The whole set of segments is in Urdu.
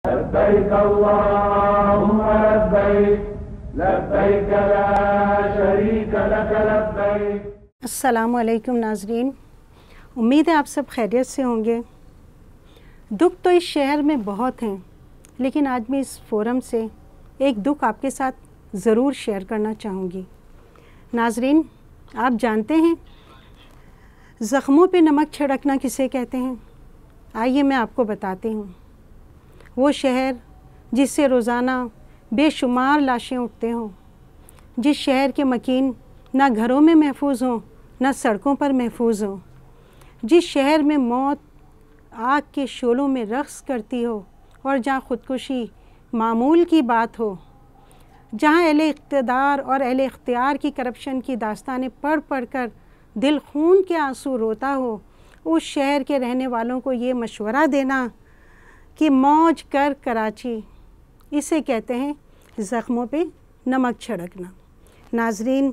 لبیک اللہم لبیک لبیک لا شریک لک لبیک۔ السلام علیکم ناظرین، امید ہے آپ سب خیریت سے ہوں گے۔ دکھ تو اس شہر میں بہت ہیں، لیکن آج میں اس فورم سے ایک دکھ آپ کے ساتھ ضرور شیئر کرنا چاہوں گی۔ ناظرین، آپ جانتے ہیں زخموں پہ نمک چھڑکنا کسے کہتے ہیں؟ آئیے میں آپ کو بتاتی ہوں۔ وہ شہر جس سے روزانہ بے شمار لاشیں اٹھتے ہوں، جس شہر کے مکین نہ گھروں میں محفوظ ہوں نہ سڑکوں پر محفوظ ہوں، جس شہر میں موت آگ کے شعلوں میں رقص کرتی ہو اور جہاں خودکشی معمول کی بات ہو، جہاں اہل اقتدار اور اہل اختیار کی کرپشن کی داستانیں پڑھ پڑھ کر دل خون کے آنسو روتا ہو، اس شہر کے رہنے والوں کو یہ مشورہ دینا کہ موج کر کراچی، اسے کہتے ہیں زخموں پہ نمک چھڑکنا۔ ناظرین،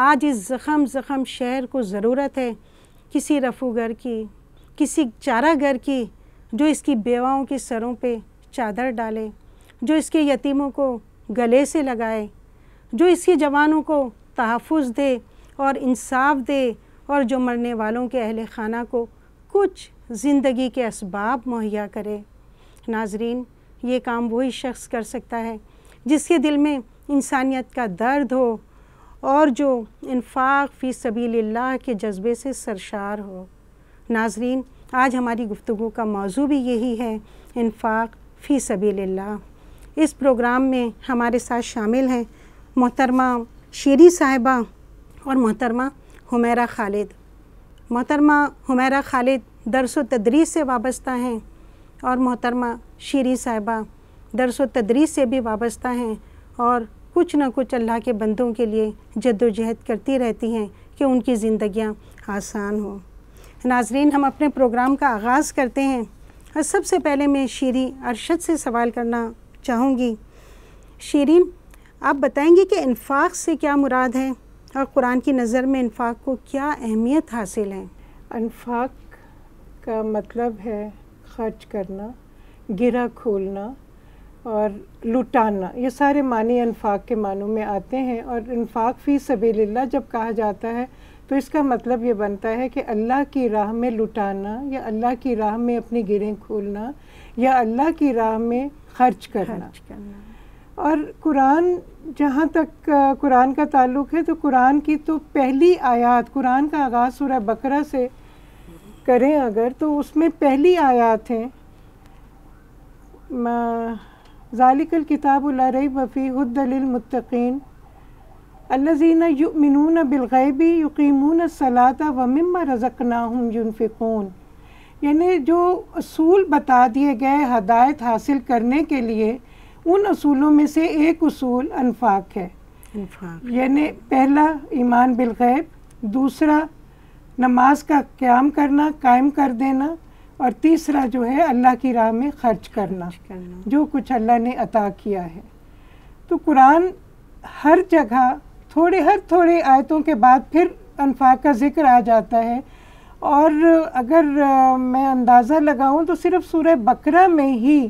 آج اس زخم شہر کو ضرورت ہے کسی رفوگر کی، کسی چارہ گر کی، جو اس کی بیواؤں کے سروں پہ چادر ڈالے، جو اس کے یتیموں کو گلے سے لگائے، جو اس کے جوانوں کو تحفظ دے اور انصاف دے، اور جو مرنے والوں کے اہل خانہ کو کچھ زندگی کے اسباب مہیا کرے۔ ناظرین، یہ کام وہی شخص کر سکتا ہے جس کے دل میں انسانیت کا درد ہو اور جو انفاق فی سبیل اللہ کے جذبے سے سرشار ہو۔ ناظرین، آج ہماری گفتگو کا موضوع بھی یہی ہے، انفاق فی سبیل اللہ۔ اس پروگرام میں ہمارے ساتھ شامل ہیں محترمہ شیری صاحبہ اور محترمہ حمیرہ خالد۔ محترمہ حمیرہ خالد درس و تدریس سے وابستہ ہیں اور محترمہ شیری صاحبہ درس و تدریس سے بھی وابستہ ہیں، اور کچھ نہ کچھ اللہ کے بندوں کے لیے جد و جہد کرتی رہتی ہیں کہ ان کی زندگیاں آسان ہوں۔ ناظرین، ہم اپنے پروگرام کا آغاز کرتے ہیں، اور سب سے پہلے میں شیری ارشد سے سوال کرنا چاہوں گی۔ شیرین، آپ بتائیں گے کہ انفاق سے کیا مراد ہے، اور قرآن کی نظر میں انفاق کو کیا اہمیت حاصل ہے؟ انفاق کا مطلب ہے خرچ کرنا، گرہ کھولنا اور لٹانا، یہ سارے معنی انفاق کے معنوں میں آتے ہیں۔ اور انفاق فی سبیل اللہ جب کہا جاتا ہے تو اس کا مطلب یہ بنتا ہے کہ اللہ کی راہ میں لٹانا، یا اللہ کی راہ میں اپنی گرہیں کھولنا، یا اللہ کی راہ میں خرچ کرنا۔ اور قرآن، جہاں تک قرآن کا تعلق ہے تو قرآن کی تو پہلی آیات، قرآن کا آغاز سورہ بقرہ سے کریں اگر تو اس میں پہلی آیات ہیں، ذالک الکتاب لا ریب فیہ ھدی للمتقین الذین یؤمنون بالغیب یقیمون الصلاۃ ومما رزقناہم ینفقون۔ یعنی جو اصول بتا دیے گئے ہدایت حاصل کرنے کے لیے، ان اصولوں میں سے ایک اصول انفاق ہے۔ یعنی پہلا ایمان بالغیب، دوسرا نماز کا قیام کرنا، قائم کر دینا، اور تیسرا جو ہے اللہ کی راہ میں خرچ کرنا جو کچھ اللہ نے عطا کیا ہے۔ تو قرآن ہر جگہ ہر تھوڑے آیتوں کے بعد پھر انفاق کا ذکر آ جاتا ہے، اور اگر میں اندازہ لگاؤں تو صرف سورہ بقرہ میں ہی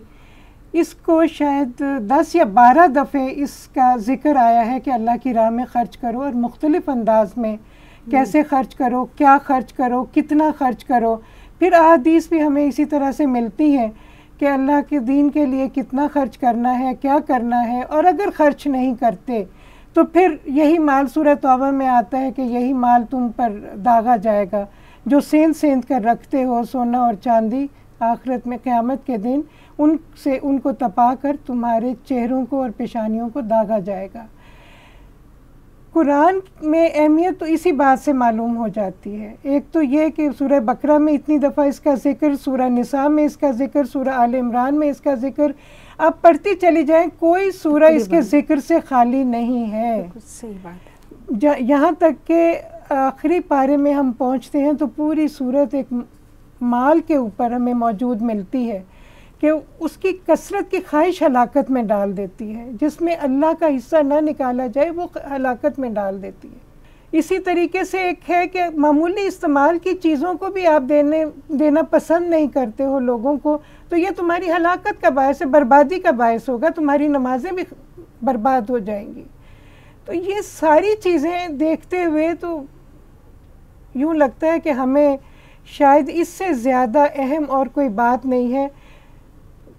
اس کو شاید 10 یا 12 دفعے اس کا ذکر آیا ہے کہ اللہ کی راہ میں خرچ کرو، اور مختلف انداز میں کیسے خرچ کرو، کیا خرچ کرو، کتنا خرچ کرو۔ پھر احادیث بھی ہمیں اسی طرح سے ملتی ہیں کہ اللہ کے دین کے لیے کتنا خرچ کرنا ہے، کیا کرنا ہے، اور اگر خرچ نہیں کرتے تو پھر یہی مال، سورہ توبہ میں آتا ہے کہ یہی مال تم پر داغا جائے گا جو سیند کر رکھتے ہو، سونا اور چاندی، آخرت میں قیامت کے دن ان کو تپا کر تمہارے چہروں کو اور پیشانیوں کو داغا جائے گا۔ قرآن میں اہمیت تو اسی بات سے معلوم ہو جاتی ہے۔ ایک تو یہ کہ سورہ بقرہ میں اتنی دفعہ اس کا ذکر، سورہ نساء میں اس کا ذکر، سورہ آل عمران میں اس کا ذکر، آپ پڑھتی چلی جائیں، کوئی سورہ اس کے ذکر سے خالی نہیں ہے۔ صحیح بات ہے۔ یہاں تک کہ آخری پارے میں ہم پہنچتے ہیں تو پوری صورت ایک مال کے اوپر ہمیں موجود ملتی ہے کہ اس کی کثرت کی خواہش ہلاکت میں ڈال دیتی ہے، جس میں اللہ کا حصہ نہ نکالا جائے وہ ہلاکت میں ڈال دیتی ہے۔ اسی طریقے سے ایک ہے کہ معمولی استعمال کی چیزوں کو بھی آپ دینا پسند نہیں کرتے ہو لوگوں کو، تو یہ تمہاری ہلاکت کا باعث ہے، بربادی کا باعث ہوگا، تمہاری نمازیں بھی برباد ہو جائیں گی۔ تو یہ ساری چیزیں دیکھتے ہوئے تو یوں لگتا ہے کہ ہمیں شاید اس سے زیادہ اہم اور کوئی بات نہیں ہے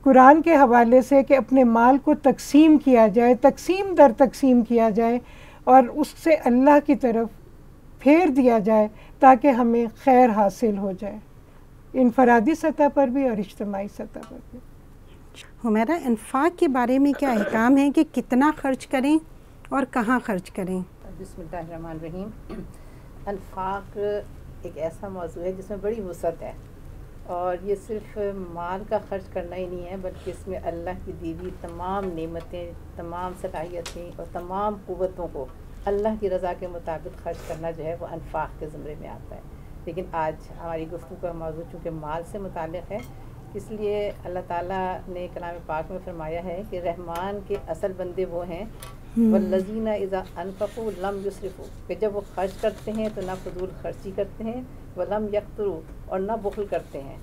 قرآن کے حوالے سے کہ اپنے مال کو تقسیم کیا جائے، تقسیم در تقسیم کیا جائے اور اس سے اللہ کی طرف پھیر دیا جائے تاکہ ہمیں خیر حاصل ہو جائے، انفرادی سطح پر بھی اور اجتماعی سطح پر بھی۔ حمیرہ، انفاق کے بارے میں کیا احکام ہے کہ کتنا خرچ کریں اور کہاں خرچ کریں؟ بسم اللہ الرحمن الرحیم۔ انفاق ایک ایسا موضوع ہے جس میں بڑی وسعت ہے، اور یہ صرف مال کا خرچ کرنا ہی نہیں ہے، بلکہ اس میں اللہ کی دی ہوئی تمام نعمتیں، تمام صلاحیتیں اور تمام قوتوں کو اللہ کی رضا کے مطابق خرچ کرنا جو ہے وہ انفاق کے زمرے میں آتا ہے۔ لیکن آج ہماری گفتگو کا موضوع چونکہ مال سے متعلق ہے، اس لیے اللہ تعالیٰ نے کلام پاک میں فرمایا ہے کہ رحمان کے اصل بندے وہ ہیں والذین اذا انفقوا لم یسرفوا، کہ جب وہ خرچ کرتے ہیں تو نہ فضول خرچی کرتے ہیں، ولم یقتروا، اور نہ بخل کرتے ہیں،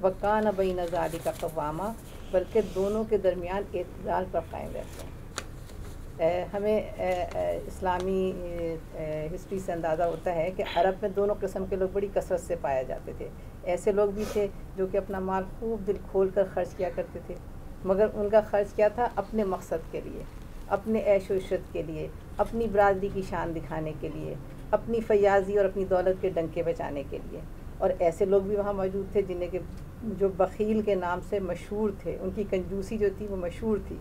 وکان بین ذلک قواما، بلکہ دونوں کے درمیان اعتدال پر قائم رہتے ہیں۔ ہمیں اسلامی ہسٹری سے اندازہ ہوتا ہے کہ عرب میں دونوں قسم کے لوگ بڑی کثرت سے پائے جاتے تھے۔ ایسے لوگ بھی تھے جو کہ اپنا مال خوب دل کھول کر خرچ کیا کرتے تھے، مگر ان کا خرچ کیا تھا؟ اپنے مقصد کے لیے، اپنے عیش و عشرت کے لیے، اپنی برادری کی شان دکھانے کے لیے، اپنی فیاضی اور اپنی دولت کے ڈنکے بچانے کے لیے۔ اور ایسے لوگ بھی وہاں موجود تھے جنہیں کہ جو بخیل کے نام سے مشہور تھے، ان کی کنجوسی جو تھی وہ مشہور تھی۔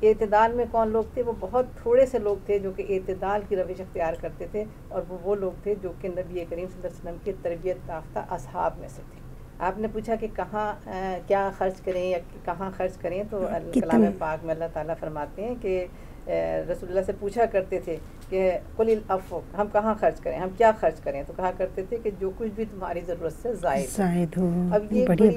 اعتدال میں کون لوگ تھے؟ وہ بہت تھوڑے سے لوگ تھے جو کہ اعتدال کی روش اختیار کرتے تھے، اور وہ لوگ تھے جو کہ نبی کریم صلی اللہ علیہ وسلم کی تربیت یافتہ اصحاب میں سے تھے۔ آپ نے پوچھا کہ کہاں کیا خرچ کریں یا کہاں خرچ کریں، تو کلام پاک میں اللہ تعالیٰ فرماتے ہیں کہ رسول اللہ سے پوچھا کرتے تھے کہ قل العفو، ہم کہاں خرچ کریں، ہم کیا خرچ کریں؟ تو کہا کرتے تھے کہ جو کچھ بھی تمہاری ضرورت سے زائد ہو۔ اب یہ بڑی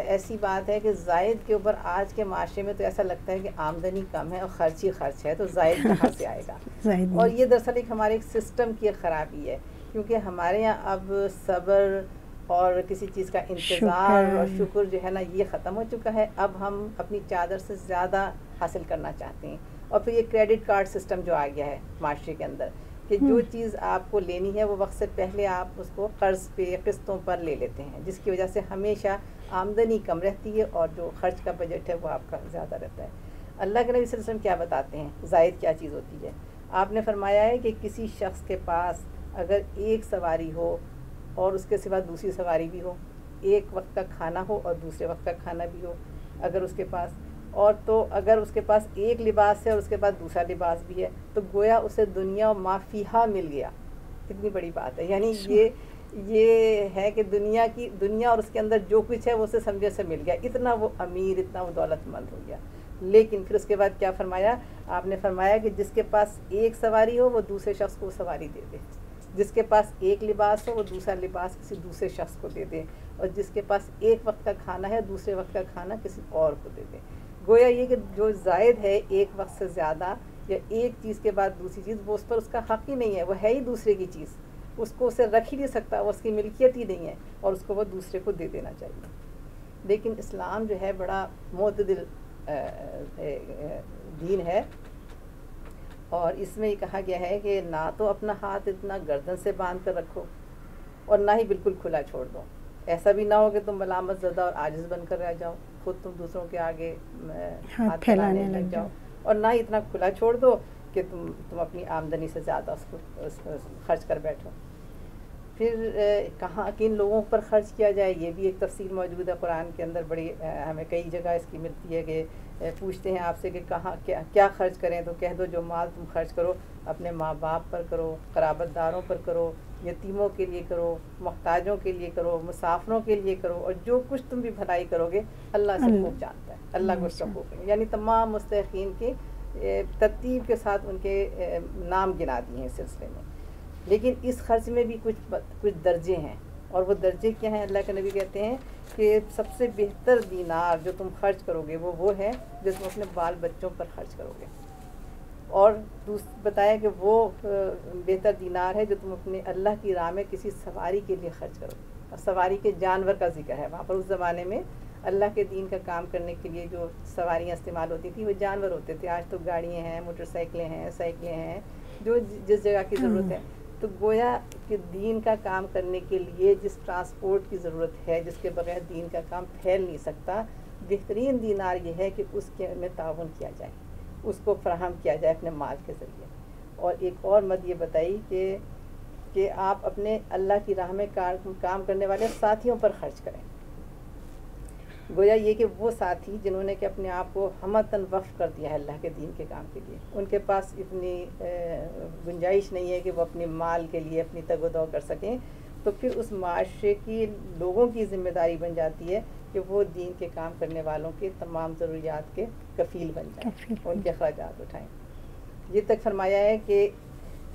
ایسی بات ہے کہ زائد کے اوپر آج کے معاشرے میں تو ایسا لگتا ہے کہ آمدنی کم ہے اور خرچ ہی خرچ ہے، تو زائد کہاں سے آئے گا؟ اور یہ دراصل ایک ہمارے ایک سسٹم کی ایک خرابی ہے، کیونکہ ہمارے یہاں اب صبر اور کسی چیز کا انتظار اور شکر جو ہے نا یہ ختم ہو چکا ہے۔ اب ہم اپنی چادر سے زیادہ حاصل کرنا چاہتے ہیں، اور پھر یہ کریڈٹ کارڈ سسٹم جو آ گیا ہے معاشرے کے اندر کہ جو چیز آپ کو لینی ہے وہ وقت سے پہلے آپ اس کو قرض پہ قسطوں پر لے لیتے ہیں، جس کی وجہ سے ہمیشہ آمدنی کم رہتی ہے اور جو خرچ کا بجٹ ہے وہ آپ کا زیادہ رہتا ہے۔ اللہ کے نبی صلی اللہ علیہ وسلم کیا بتاتے ہیں زائد کیا چیز ہوتی ہے؟ آپ نے فرمایا ہے کہ کسی شخص کے پاس اگر ایک سواری ہو اور اس کے سوا دوسری سواری بھی ہو، ایک وقت کا کھانا ہو اور دوسرے وقت کا کھانا بھی ہو اگر اس کے پاس، اور تو اگر اس کے پاس ایک لباس ہے اور اس کے بعد دوسرا لباس بھی ہے، تو گویا اسے دنیا و ما فیہا مل گیا۔ کتنی بڑی بات ہے، یعنی یہ ہے کہ دنیا اور اس کے اندر جو کچھ ہے وہ اسے سمجھے سے مل گیا، اتنا وہ امیر، اتنا وہ دولت مند ہو گیا۔ لیکن پھر اس کے بعد کیا فرمایا؟ آپ نے فرمایا کہ جس کے پاس ایک سواری ہو وہ دوسرے شخص کو سواری دے دے، جس کے پاس ایک لباس ہو وہ دوسرا لباس کسی دوسرے شخص کو دے دے، اور جس کے پاس ایک وقت کا کھانا ہے دوسرے وقت کا کھانا کسی اور کو دے دے۔ گویا یہ کہ جو زائد ہے ایک وقت سے زیادہ یا ایک چیز کے بعد دوسری چیز، وہ اس پر اس کا حق ہی نہیں ہے، وہ ہے ہی دوسرے کی چیز، اس کو اسے رکھ ہی نہیں سکتا، وہ اس کی ملکیت ہی نہیں ہے، اور اس کو وہ دوسرے کو دے دینا چاہیے۔ لیکن اسلام جو ہے بڑا معتدل دین ہے، اور اس میں یہ کہا گیا ہے کہ نہ تو اپنا ہاتھ اتنا گردن سے باندھ کر رکھو اور نہ ہی بالکل کھلا چھوڑ دو۔ ایسا بھی نہ ہو کہ تم ملامت زدہ اور عاجز بن کر رہ جاؤ، خود تم دوسروں کے آگے ہاتھ پھیلانے لگ جاؤ، اور نہ ہی اتنا کھلا چھوڑ دو کہ تم اپنی آمدنی سے زیادہ اس کو خرچ کر بیٹھو۔ پھر کہاں کن لوگوں پر خرچ کیا جائے یہ بھی ایک تفصیل موجود ہے قرآن کے اندر، بڑی ہمیں کئی جگہ اس کی ملتی ہے کہ پوچھتے ہیں آپ سے کہ کہاں کیا خرچ کریں، تو کہہ دو جو مال تم خرچ کرو اپنے ماں باپ پر کرو، قرابت داروں پر کرو، یتیموں کے لیے کرو، محتاجوں کے لیے کرو، مسافروں کے لیے کرو، اور جو کچھ تم بھی بھلائی کرو گے اللہ سے خوب جانتا ہے، اللہ کو اس کا خوب ہے۔ یعنی تمام مستحقین کے ترتیب کے ساتھ ان کے نام گنا دیے ہیں اس سلسلے میں۔ لیکن اس خرچ میں بھی کچھ درجے ہیں، اور وہ درجے کیا ہیں؟ اللہ کے نبی کہتے ہیں کہ سب سے بہتر دینار جو تم خرچ کرو گے وہ ہے جو تم اپنے بال بچوں پر خرچ کرو گے۔ اور بتایا کہ وہ بہتر دینار ہے جو تم اپنے اللہ کی راہ میں کسی سواری کے لیے خرچ کرو. اور سواری کے جانور کا ذکر ہے وہاں پر. اس زمانے میں اللہ کے دین کا کام کرنے کے لیے جو سواریاں استعمال ہوتی تھیں وہ جانور ہوتے تھے. آج تو گاڑیاں ہیں, موٹر سائیکلیں ہیں, سائیکلیں ہیں, جو جس جگہ کی ضرورت ہے. تو گویا کہ دین کا کام کرنے کے لیے جس ٹرانسپورٹ کی ضرورت ہے, جس کے بغیر دین کا کام پھیل نہیں سکتا, بہترین دینار یہ ہے کہ اس کے میں تعاون کیا جائے, اس کو فراہم کیا جائے اپنے مال کے ذریعے. اور ایک اور مد یہ بتائی کہ آپ اپنے اللہ کی راہ میں کام کرنے والے ساتھیوں پر خرچ کریں. گویا یہ کہ وہ ساتھی جنہوں نے کہ اپنے آپ کو ہمتاً وقف کر دیا ہے اللہ کے دین کے کام کے لیے, ان کے پاس اتنی گنجائش نہیں ہے کہ وہ اپنے مال کے لیے اپنی تگ و دو کر سکیں, تو پھر اس معاشرے کی لوگوں کی ذمہ داری بن جاتی ہے کہ وہ دین کے کام کرنے والوں کے تمام ضروریات کے کفیل بن جائیں, ان کے اخراجات اٹھائیں. یہ تک فرمایا ہے کہ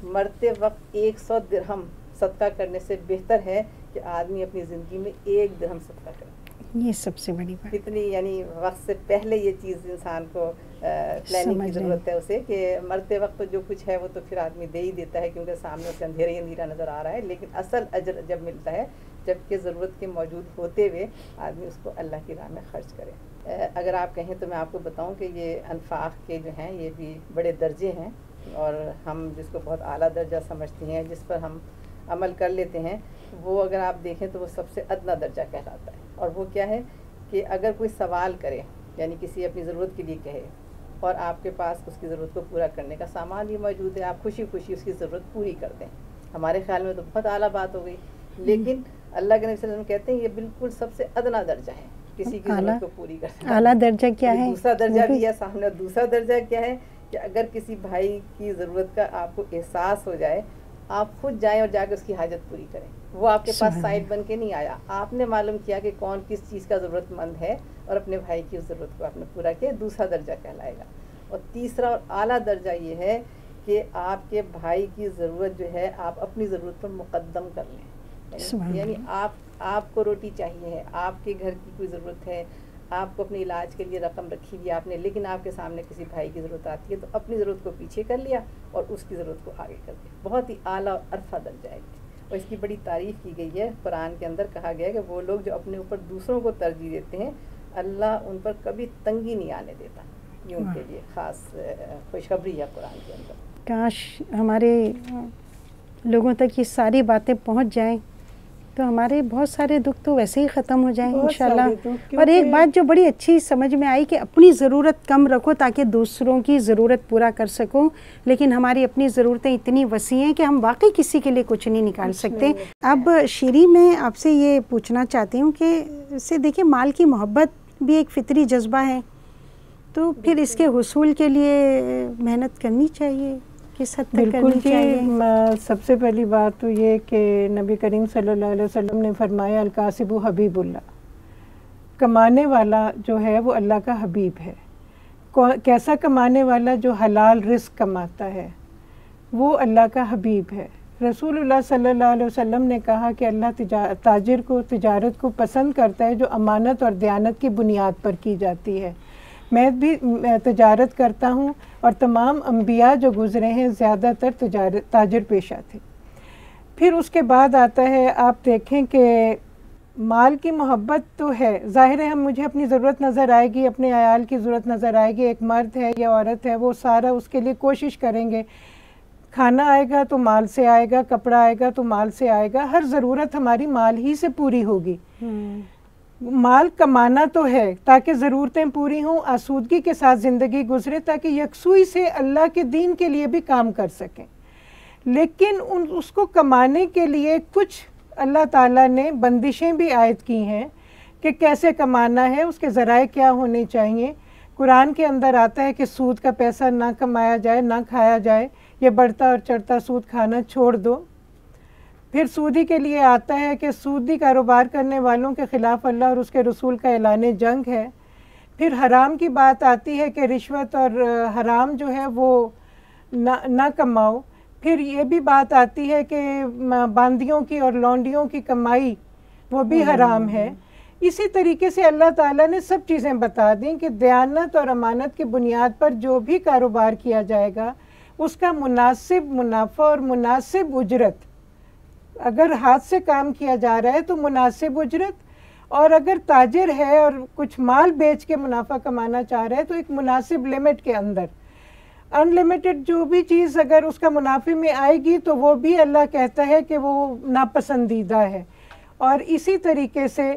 مرتے وقت 100 درہم صدقہ کرنے سے بہتر ہے کہ آدمی اپنی زندگی میں 1 درہم صدقہ کرے. یہ سب سے بڑی بات. کتنی یعنی وقت سے پہلے یہ چیز انسان کو پلاننگ کی ضرورت ہے اسے, کہ مرتے وقت تو جو کچھ ہے وہ تو پھر آدمی دے ہی دیتا ہے کیونکہ سامنے اسے اندھیرا ہی اندھیرا نظر آ رہا ہے, لیکن اصل اجر جب ملتا ہے جبکہ ضرورت کے موجود ہوتے ہوئے آدمی اس کو اللہ کی راہ میں خرچ کرے. اگر آپ کہیں تو میں آپ کو بتاؤں کہ یہ انفاق کے جو ہیں یہ بھی بڑے درجے ہیں, اور ہم جس کو بہت اعلیٰ درجہ سمجھتے ہیں, جس پر ہم عمل کر لیتے ہیں, وہ اگر آپ دیکھیں تو وہ سب سے ادنا درجہ کہلاتا ہے. اور وہ کیا ہے کہ اگر کوئی سوال کرے, یعنی کسی اپنی ضرورت کے لیے کہے, اور آپ کے پاس اس کی ضرورت کو پورا کرنے کا سامان بھی موجود ہے, آپ خوشی خوشی اس کی ضرورت پوری کر دیں, ہمارے خیال میں تو بہت اعلیٰ بات ہو گئی. لیکن اللہ کے نبی صلی اللہ علیہ وسلم کہتے ہیں یہ بالکل سب سے ادنا درجہ ہے کسی کی ضرورت کو پوری کرنا. اعلیٰ درجہ کیا ہے؟ دوسرا درجہ بھی ہے سامنے. دوسرا درجہ کیا ہے کہ اگر کسی بھائی کی ضرورت کا آپ کو احساس ہو جائے, آپ خود جائیں اور جا کے اس کی حاجت پوری کریں. وہ آپ کے پاس سائڈ بن کے نہیں آیا, آپ نے معلوم کیا کہ کون کس چیز کا ضرورت مند ہے اور اپنے بھائی کی اس ضرورت کو آپ نے پورا کیا. دوسرا درجہ کہلائے گا. اور تیسرا اور اعلیٰ درجہ یہ ہے کہ آپ کے بھائی کی ضرورت جو ہے آپ اپنی ضرورت پر مقدم کر لیں. یعنی آپ کو روٹی چاہیے ہے, آپ کے گھر کی کوئی ضرورت ہے, آپ کو اپنے علاج کے لیے رقم رکھی ہوئی آپ نے, لیکن آپ کے سامنے کسی بھائی کی ضرورت آتی ہے تو اپنی ضرورت کو پیچھے کر لیا اور اس کی ضرورت کو آگے کر دیا. بہت ہی اعلیٰ اور عرفہ درجہ ہے, اور اس کی بڑی تعریف کی گئی ہے. قرآن کے اندر کہا گیا ہے کہ وہ لوگ جو اپنے اوپر دوسروں کو ترجیح دیتے ہیں اللہ ان پر کبھی تنگی نہیں آنے دیتا. یہ ان کے لیے خاص خوشخبری ہے قرآن کے اندر. کاش ہمارے لوگوں تک یہ ساری باتیں پہنچ جائیں تو ہمارے بہت سارے دکھ تو ویسے ہی ختم ہو جائیں انشاءاللہ. اور ایک بات جو بڑی اچھی سمجھ میں آئی کہ اپنی ضرورت کم رکھو تاکہ دوسروں کی ضرورت پورا کر سکو, لیکن ہماری اپنی ضرورتیں اتنی وسیع ہیں کہ ہم واقعی کسی کے لیے کچھ نہیں نکال سکتے. اب شیری میں آپ سے یہ پوچھنا چاہتی ہوں کہ دیکھیں مال کی محبت بھی ایک فطری جذبہ ہے, تو پھر اس کے حصول کے لیے محنت کرنی چاہیے, کس حد تک کرنی چاہیے؟ سب سے پہلی بات تو یہ کہ نبی کریم صلی اللہ علیہ وسلم نے فرمایا الکاسب حبیب اللہ, کمانے والا جو ہے وہ اللہ کا حبیب ہے. کیسا کمانے والا؟ جو حلال رزق کماتا ہے وہ اللہ کا حبیب ہے. رسول اللہ صلی اللہ علیہ وسلم نے کہا کہ اللہ تاجر کو تجارت کو پسند کرتا ہے جو امانت اور دیانت کی بنیاد پر کی جاتی ہے. میں بھی تجارت کرتا ہوں اور تمام انبیاء جو گزرے ہیں زیادہ تر تاجر پیشہ تھے. پھر اس کے بعد آتا ہے, آپ دیکھیں کہ مال کی محبت تو ہے, ظاہر ہے مجھے اپنی ضرورت نظر آئے گی, اپنے عیال کی ضرورت نظر آئے گی, ایک مرد ہے یا عورت ہے وہ سارا اس کے لیے کوشش کریں گے. کھانا آئے گا تو مال سے آئے گا, کپڑا آئے گا تو مال سے آئے گا, ہر ضرورت ہماری مال ہی سے پوری ہوگی. مال کمانا تو ہے تاکہ ضرورتیں پوری ہوں, آسودگی کے ساتھ زندگی گزرے تاکہ یکسوئی سے اللہ کے دین کے لیے بھی کام کر سکیں. لیکن اس کو کمانے کے لیے کچھ اللہ تعالیٰ نے بندشیں بھی عائد کی ہیں کہ کیسے کمانا ہے, اس کے ذرائع کیا ہونے چاہیے. قرآن کے اندر آتا ہے کہ سود کا پیسہ نہ کمایا جائے, نہ کھایا جائے, یہ بڑھتا اور چڑھتا سود کھانا چھوڑ دو. پھر سودی کے لیے آتا ہے کہ سودی کاروبار کرنے والوں کے خلاف اللہ اور اس کے رسول کا اعلان جنگ ہے. پھر حرام کی بات آتی ہے کہ رشوت اور حرام جو ہے وہ نہ کماؤ. پھر یہ بھی بات آتی ہے کہ باندیوں کی اور لونڈیوں کی کمائی وہ بھی حرام ہے. اسی طریقے سے اللہ تعالیٰ نے سب چیزیں بتا دیں کہ دیانت اور امانت کی بنیاد پر جو بھی کاروبار کیا جائے گا اس کا مناسب منافع اور مناسب اجرت، اگر ہاتھ سے کام کیا جا رہا ہے تو مناسب اجرت، اور اگر تاجر ہے اور کچھ مال بیچ کے منافع کمانا چاہ رہا ہے تو ایک مناسب لمٹ کے اندر. ان لمیٹڈ جو بھی چیز اگر اس کا منافع میں آئے گی تو وہ بھی اللہ کہتا ہے کہ وہ ناپسندیدہ ہے. اور اسی طریقے سے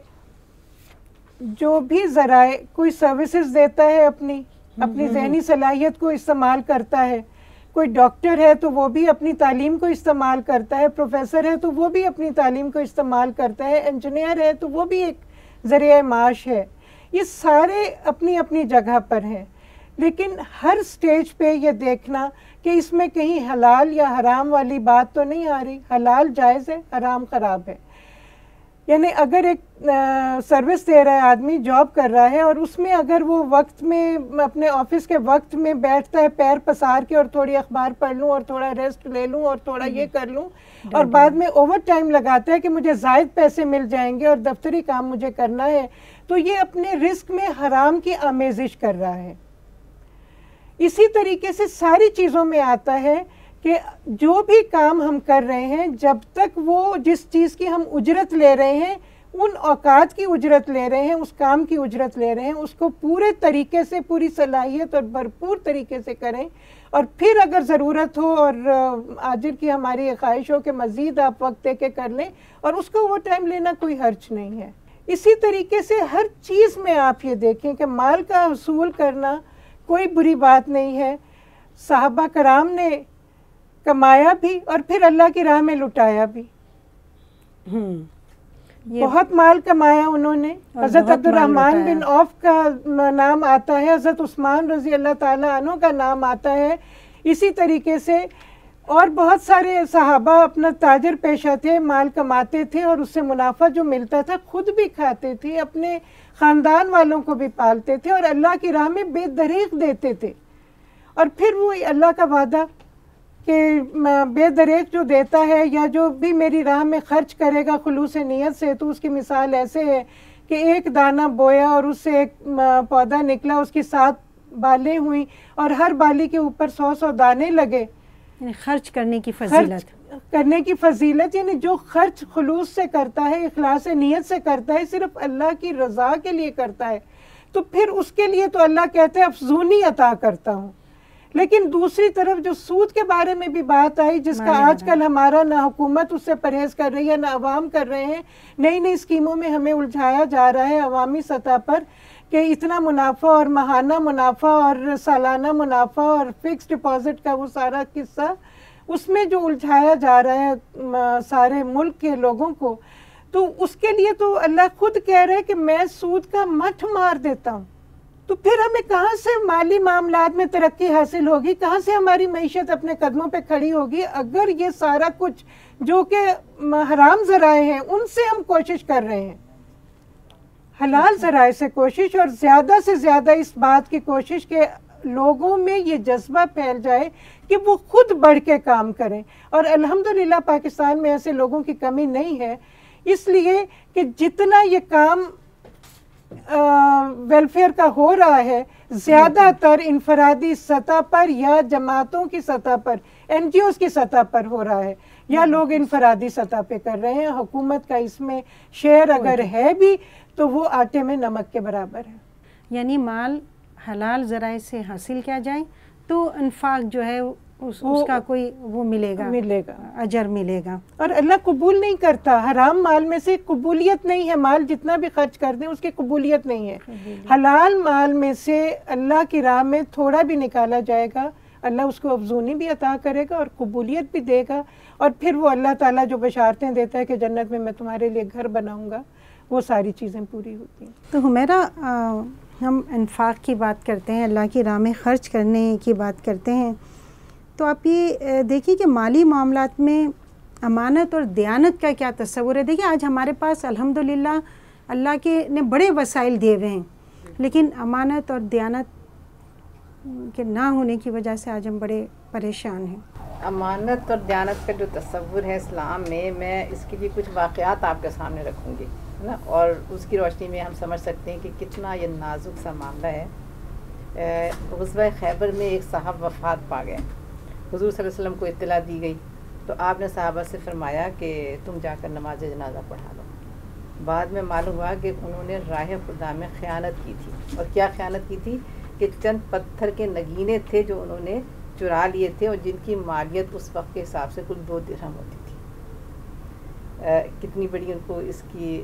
جو بھی ذرائع کوئی سروسز دیتا ہے اپنی ذہنی صلاحیت کو استعمال کرتا ہے، کوئی ڈاکٹر ہے تو وہ بھی اپنی تعلیم کو استعمال کرتا ہے، پروفیسر ہے تو وہ بھی اپنی تعلیم کو استعمال کرتا ہے، انجینئر ہے تو وہ بھی ایک ذریعہ معاش ہے. یہ سارے اپنی اپنی جگہ پر ہیں، لیکن ہر سٹیج پہ یہ دیکھنا کہ اس میں کہیں حلال یا حرام والی بات تو نہیں آ رہی. حلال جائز ہے، حرام خراب ہے. یعنی اگر ایک سروس دے رہا ہے آدمی، جاب کر رہا ہے، اور اس میں اگر وہ وقت میں اپنے آفس کے وقت میں بیٹھتا ہے پیر پسار کے اور تھوڑی اخبار پڑھ لوں اور تھوڑا ریسٹ لے لوں اور تھوڑا یہ کر لوں، اور بعد میں اوور ٹائم لگاتا ہے کہ مجھے زائد پیسے مل جائیں گے اور دفتری کام مجھے کرنا ہے، تو یہ اپنے رزق میں حرام کی آمیزش کر رہا ہے. اسی طریقے سے ساری چیزوں میں آتا ہے کہ جو بھی کام ہم کر رہے ہیں، جب تک وہ جس چیز کی ہم اجرت لے رہے ہیں، ان اوقات کی اجرت لے رہے ہیں، اس کام کی اجرت لے رہے ہیں، اس کو پورے طریقے سے، پوری صلاحیت اور بھرپور طریقے سے کریں. اور پھر اگر ضرورت ہو اور آجر کی ہماری خواہش ہو کہ مزید آپ وقت دے کے کر لیں، اور اس کو وہ ٹائم لینا کوئی حرج نہیں ہے. اسی طریقے سے ہر چیز میں آپ یہ دیکھیں کہ مال کا حصول کرنا کوئی بری بات نہیں ہے. صحابہ کرام نے کمایا بھی اور پھر اللہ کی راہ میں لٹایا بھی. بہت مال کمایا انہوں نے. حضرت عبد الرحمن بن عوف کا نام آتا ہے، حضرت عثمان رضی اللہ تعالیٰ عنہ کا نام آتا ہے. اسی طریقے سے اور بہت سارے صحابہ اپنا تاجر پیشہ تھے، مال کماتے تھے اور اس سے منافع جو ملتا تھا خود بھی کھاتے تھے، اپنے خاندان والوں کو بھی پالتے تھے اور اللہ کی راہ میں بے دریغ دیتے تھے. اور پھر وہ اللہ کا وعدہ کہ بے دریغ جو دیتا ہے یا جو بھی میری راہ میں خرچ کرے گا خلوص نیت سے، تو اس کی مثال ایسے ہے کہ ایک دانہ بویا اور اس سے ایک پودا نکلا، اس کی 7 بالیں ہوئیں اور ہر بالی کے اوپر 100 دانے لگے. یعنی خرچ کرنے کی فضیلت، یعنی جو خرچ خلوص سے کرتا ہے، اخلاص نیت سے کرتا ہے، صرف اللہ کی رضا کے لیے کرتا ہے، تو پھر اس کے لیے تو اللہ کہتے ہیں افزونی عطا کرتا ہوں. لیکن دوسری طرف جو سود کے بارے میں بھی بات آئی، جس کا آج کل ہمارا نہ حکومت اس سے پرہیز کر رہی ہے نہ عوام کر رہے ہیں، نئی نئی اسکیموں میں ہمیں الجھایا جا رہا ہے عوامی سطح پر کہ اتنا منافع اور ماہانہ منافع اور سالانہ منافع اور فکس ڈپازٹ کا وہ سارا قصہ، اس میں جو الجھایا جا رہا ہے سارے ملک کے لوگوں کو، تو اس کے لیے تو اللہ خود کہہ رہے کہ میں سود کا مٹھ مار دیتا ہوں. تو پھر ہمیں کہاں سے مالی معاملات میں ترقی حاصل ہوگی، کہاں سے ہماری معیشت اپنے قدموں پہ کھڑی ہوگی، اگر یہ سارا کچھ جو کہ حرام ذرائع ہیں ان سے ہم کوشش کر رہے ہیں. حلال ذرائع سے کوشش، اور زیادہ سے زیادہ اس بات کی کوشش کہ لوگوں میں یہ جذبہ پھیل جائے کہ وہ خود بڑھ کے کام کریں. اور الحمدللہ پاکستان میں ایسے لوگوں کی کمی نہیں ہے، اس لیے کہ جتنا یہ کام ویلفیئر کا ہو رہا ہے، زیادہ تر انفرادی سطح پر یا جماعتوں کی سطح پر، این جی اوز کی سطح پر ہو رہا ہے، یا لوگ انفرادی سطح پہ کر رہے ہیں. حکومت کا اس میں شیئر اگر ہے بھی تو وہ آٹے میں نمک کے برابر ہے. یعنی مال حلال ذرائع سے حاصل کیا جائے تو انفاق جو ہے اس کا کوئی وہ ملے گا، اجر ملے گا. اور اللہ قبول نہیں کرتا. حرام مال میں سے قبولیت نہیں ہے، مال جتنا بھی خرچ کر دیں اس کی قبولیت نہیں ہے. حلال مال میں سے اللہ کی راہ میں تھوڑا بھی نکالا جائے گا، اللہ اس کو افزونی بھی عطا کرے گا اور قبولیت بھی دے گا. اور پھر وہ اللہ تعالیٰ جو بشارتیں دیتا ہے کہ جنت میں تمہارے لیے گھر بناؤں گا، وہ ساری چیزیں پوری ہوتی ہیں. تو حمیرہ، ہم انفاق کی بات کرتے ہیں، اللہ کی راہ میں خرچ کرنے کی بات کرتے ہیں، تو آپ یہ دیکھیے کہ مالی معاملات میں امانت اور دیانت کا کیا تصور ہے. دیکھیے آج ہمارے پاس الحمدللہ اللہ کے نے بڑے وسائل دیے ہوئے ہیں، لیکن امانت اور دیانت کے نہ ہونے کی وجہ سے آج ہم بڑے پریشان ہیں. امانت اور دیانت کا جو تصور ہے اسلام میں اس کے لیے کچھ واقعات آپ کے سامنے رکھوں گی نا، اور اس کی روشنی میں ہم سمجھ سکتے ہیں کہ کتنا یہ نازک سا معاملہ ہے. غزوہ خیبر میں ایک صاحب وفات پا گئے حضور صلی اللہ علیہ وسلم کو اطلاع دی گئی تو آپ نے صحابہ سے فرمایا کہ تم جا کر نماز جنازہ پڑھا لو. بعد میں معلوم ہوا کہ انہوں نے راہ خدا میں خیانت کی تھی. اور کیا خیانت کی تھی کہ چند پتھر کے نگینے تھے جو انہوں نے چرا لیے تھے اور جن کی مالیت اس وقت کے حساب سے کل 2 درہم ہوتی تھی. کتنی بڑی ان کو اس کی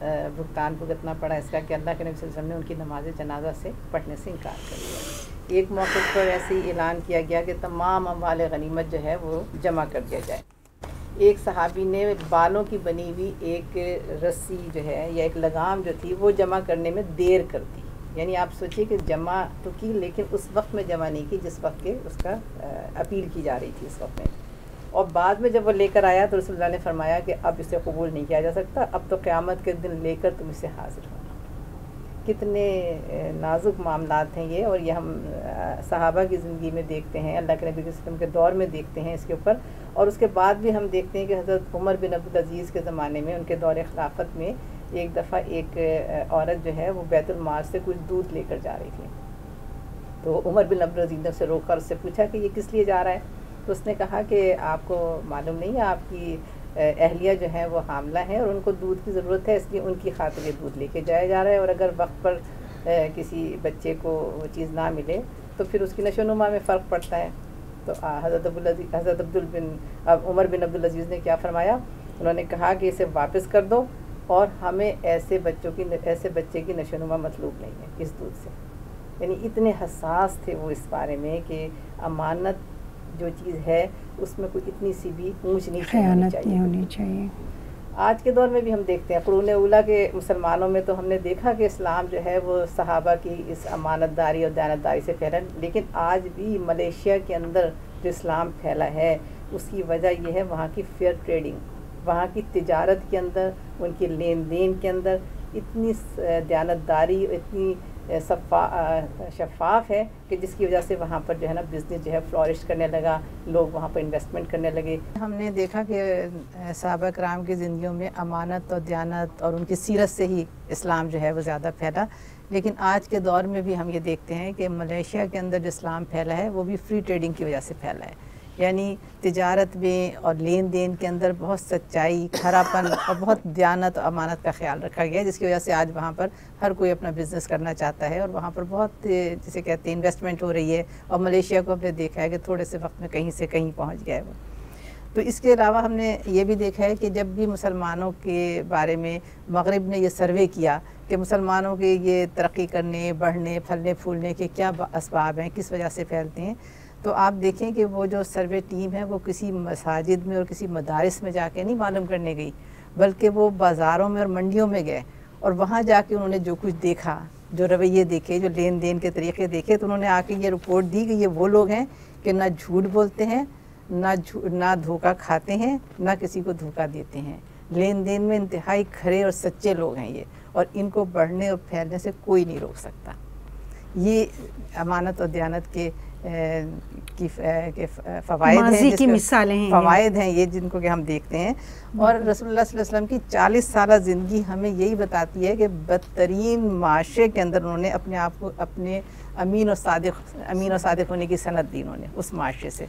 بھگتان بھگتنا پڑا اس کا کہ اللہ کے نبی صلی اللہ علیہ وسلم نے ان کی نماز جنازہ سے پڑھنے سے انکار کر دیا. ایک موقع پر ایسے ہی اعلان کیا گیا کہ تمام اموال غنیمت جو ہے وہ جمع کر دیا جائے. ایک صحابی نے بالوں کی بنی ہوئی ایک رسی جو ہے یا ایک لگام جو تھی وہ جمع کرنے میں دیر کر دی. یعنی آپ سوچئے کہ جمع تو کی لیکن اس وقت میں جمع نہیں کی جس وقت کے اس کا اپیل کی جا رہی تھی اس وقت میں. اور بعد میں جب وہ لے کر آیا تو رسول اللہ نے فرمایا کہ اب اسے قبول نہیں کیا جا سکتا, اب تو قیامت کے دن لے کر تم اسے حاضر ہونا. کتنے نازک معاملات ہیں یہ, اور یہ ہم صحابہ کی زندگی میں دیکھتے ہیں, اللہ کے نبی صلی اللہ علیہ وسلم کے دور میں دیکھتے ہیں اس کے اوپر, اور اس کے بعد بھی ہم دیکھتے ہیں کہ حضرت عمر بن عبدالعزیز کے زمانے میں ان کے دور خلافت میں ایک دفعہ ایک عورت جو ہے وہ بیت المال سے کچھ دودھ لے کر جا رہی تھی. تو عمر بن عبدالعزیز نے اسے روک کر اس سے پوچھا کہ یہ کس لیے جا رہا ہے. تو اس نے کہا کہ آپ کو معلوم نہیں ہے آپ کی اہلیہ جو ہیں وہ حاملہ ہیں اور ان کو دودھ کی ضرورت ہے, اس لیے ان کی خاطر یہ دودھ لے کے جایا جا رہا ہے, اور اگر وقت پر کسی بچے کو وہ چیز نہ ملے تو پھر اس کی نشو و نما میں فرق پڑتا ہے. تو حضرت عمر بن عبدالعزیز نے کیا فرمایا, انہوں نے کہا کہ اسے واپس کر دو اور ہمیں ایسے بچے کی نشو و نما مطلوب نہیں ہے اس دودھ سے. یعنی اتنے حساس تھے وہ اس بارے میں کہ امانت جو چیز ہے اس میں کوئی اتنی سی بھی اونچ نیچ نہیں ہونی چاہیے. آج کے دور میں بھی ہم دیکھتے ہیں قرون اولیٰ کے مسلمانوں میں تو ہم نے دیکھا کہ اسلام جو ہے وہ صحابہ کی اس امانت داری اور دیانتداری سے پھیلا, لیکن آج بھی ملیشیا کے اندر جو اسلام پھیلا ہے اس کی وجہ یہ ہے وہاں کی فیئر ٹریڈنگ, وہاں کی تجارت کے اندر, ان کے لین دین کے اندر اتنی دیانتداری, اتنی شفاف ہے کہ جس کی وجہ سے وہاں پر جو ہے نا بزنس جو ہے فلورش کرنے لگا, لوگ وہاں پر انویسٹمنٹ کرنے لگے. ہم نے دیکھا کہ صحابہ کرام کی زندگیوں میں امانت اور دیانت اور ان کی سیرت سے ہی اسلام جو ہے وہ زیادہ پھیلا, لیکن آج کے دور میں بھی ہم یہ دیکھتے ہیں کہ ملیشیا کے اندر جو اسلام پھیلا ہے وہ بھی فری ٹریڈنگ کی وجہ سے پھیلا ہے. یعنی تجارت میں اور لین دین کے اندر بہت سچائی, کھرا پن اور بہت دیانت اور امانت کا خیال رکھا گیا ہے, جس کی وجہ سے آج وہاں پر ہر کوئی اپنا بزنس کرنا چاہتا ہے اور وہاں پر بہت جسے کہتے ہیں انویسٹمنٹ ہو رہی ہے. اور ملیشیا کو ہم نے دیکھا ہے کہ تھوڑے سے وقت میں کہیں سے کہیں پہنچ گیا ہے وہ. تو اس کے علاوہ ہم نے یہ بھی دیکھا ہے کہ جب بھی مسلمانوں کے بارے میں مغرب نے یہ سروے کیا کہ مسلمانوں کے یہ ترقی کرنے, بڑھنے, پھلنے پھولنے کے کیا اسباب ہیں, کس وجہ سے پھیلتے ہیں, تو آپ دیکھیں کہ وہ جو سروے ٹیم ہے وہ کسی مساجد میں اور کسی مدارس میں جا کے نہیں معلوم کرنے گئی, بلکہ وہ بازاروں میں اور منڈیوں میں گئے اور وہاں جا کے انہوں نے جو کچھ دیکھا, جو رویے دیکھے, جو لین دین کے طریقے دیکھے, تو انہوں نے آ کے یہ رپورٹ دی کہ یہ وہ لوگ ہیں کہ نہ جھوٹ بولتے ہیں, نہ دھوکہ کھاتے ہیں, نہ کسی کو دھوکہ دیتے ہیں. لین دین میں انتہائی کھرے اور سچے لوگ ہیں یہ, اور ان کو بڑھنے اور پھیلنے سے کوئی نہیں روک سکتا. یہ امانت اور دیانت کے فوائد ہیں, فوائد ہیں یہ جن کو کہ ہم دیکھتے ہیں. اور رسول اللہ صلی اللہ علیہ وسلم کی 40 سالہ زندگی ہمیں یہی بتاتی ہے کہ بدترین معاشرے کے اندر انہوں نے اپنے آپ کو اپنے امین اور صادق ہونے کی سند دی انہوں نے اس معاشرے سے.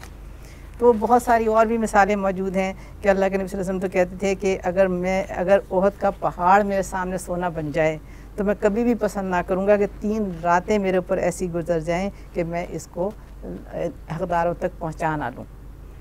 تو بہت ساری اور بھی مثالیں موجود ہیں کہ اللہ کے نبی صلی اللہ علیہ وسلم تو کہتے تھے کہ اگر احد کا پہاڑ میرے سامنے سونا بن جائے تو میں کبھی بھی پسند نہ کروں گا کہ 3 راتیں میرے اوپر ایسی گزر جائیں کہ میں اس کو حقداروں تک پہنچا نہ لوں,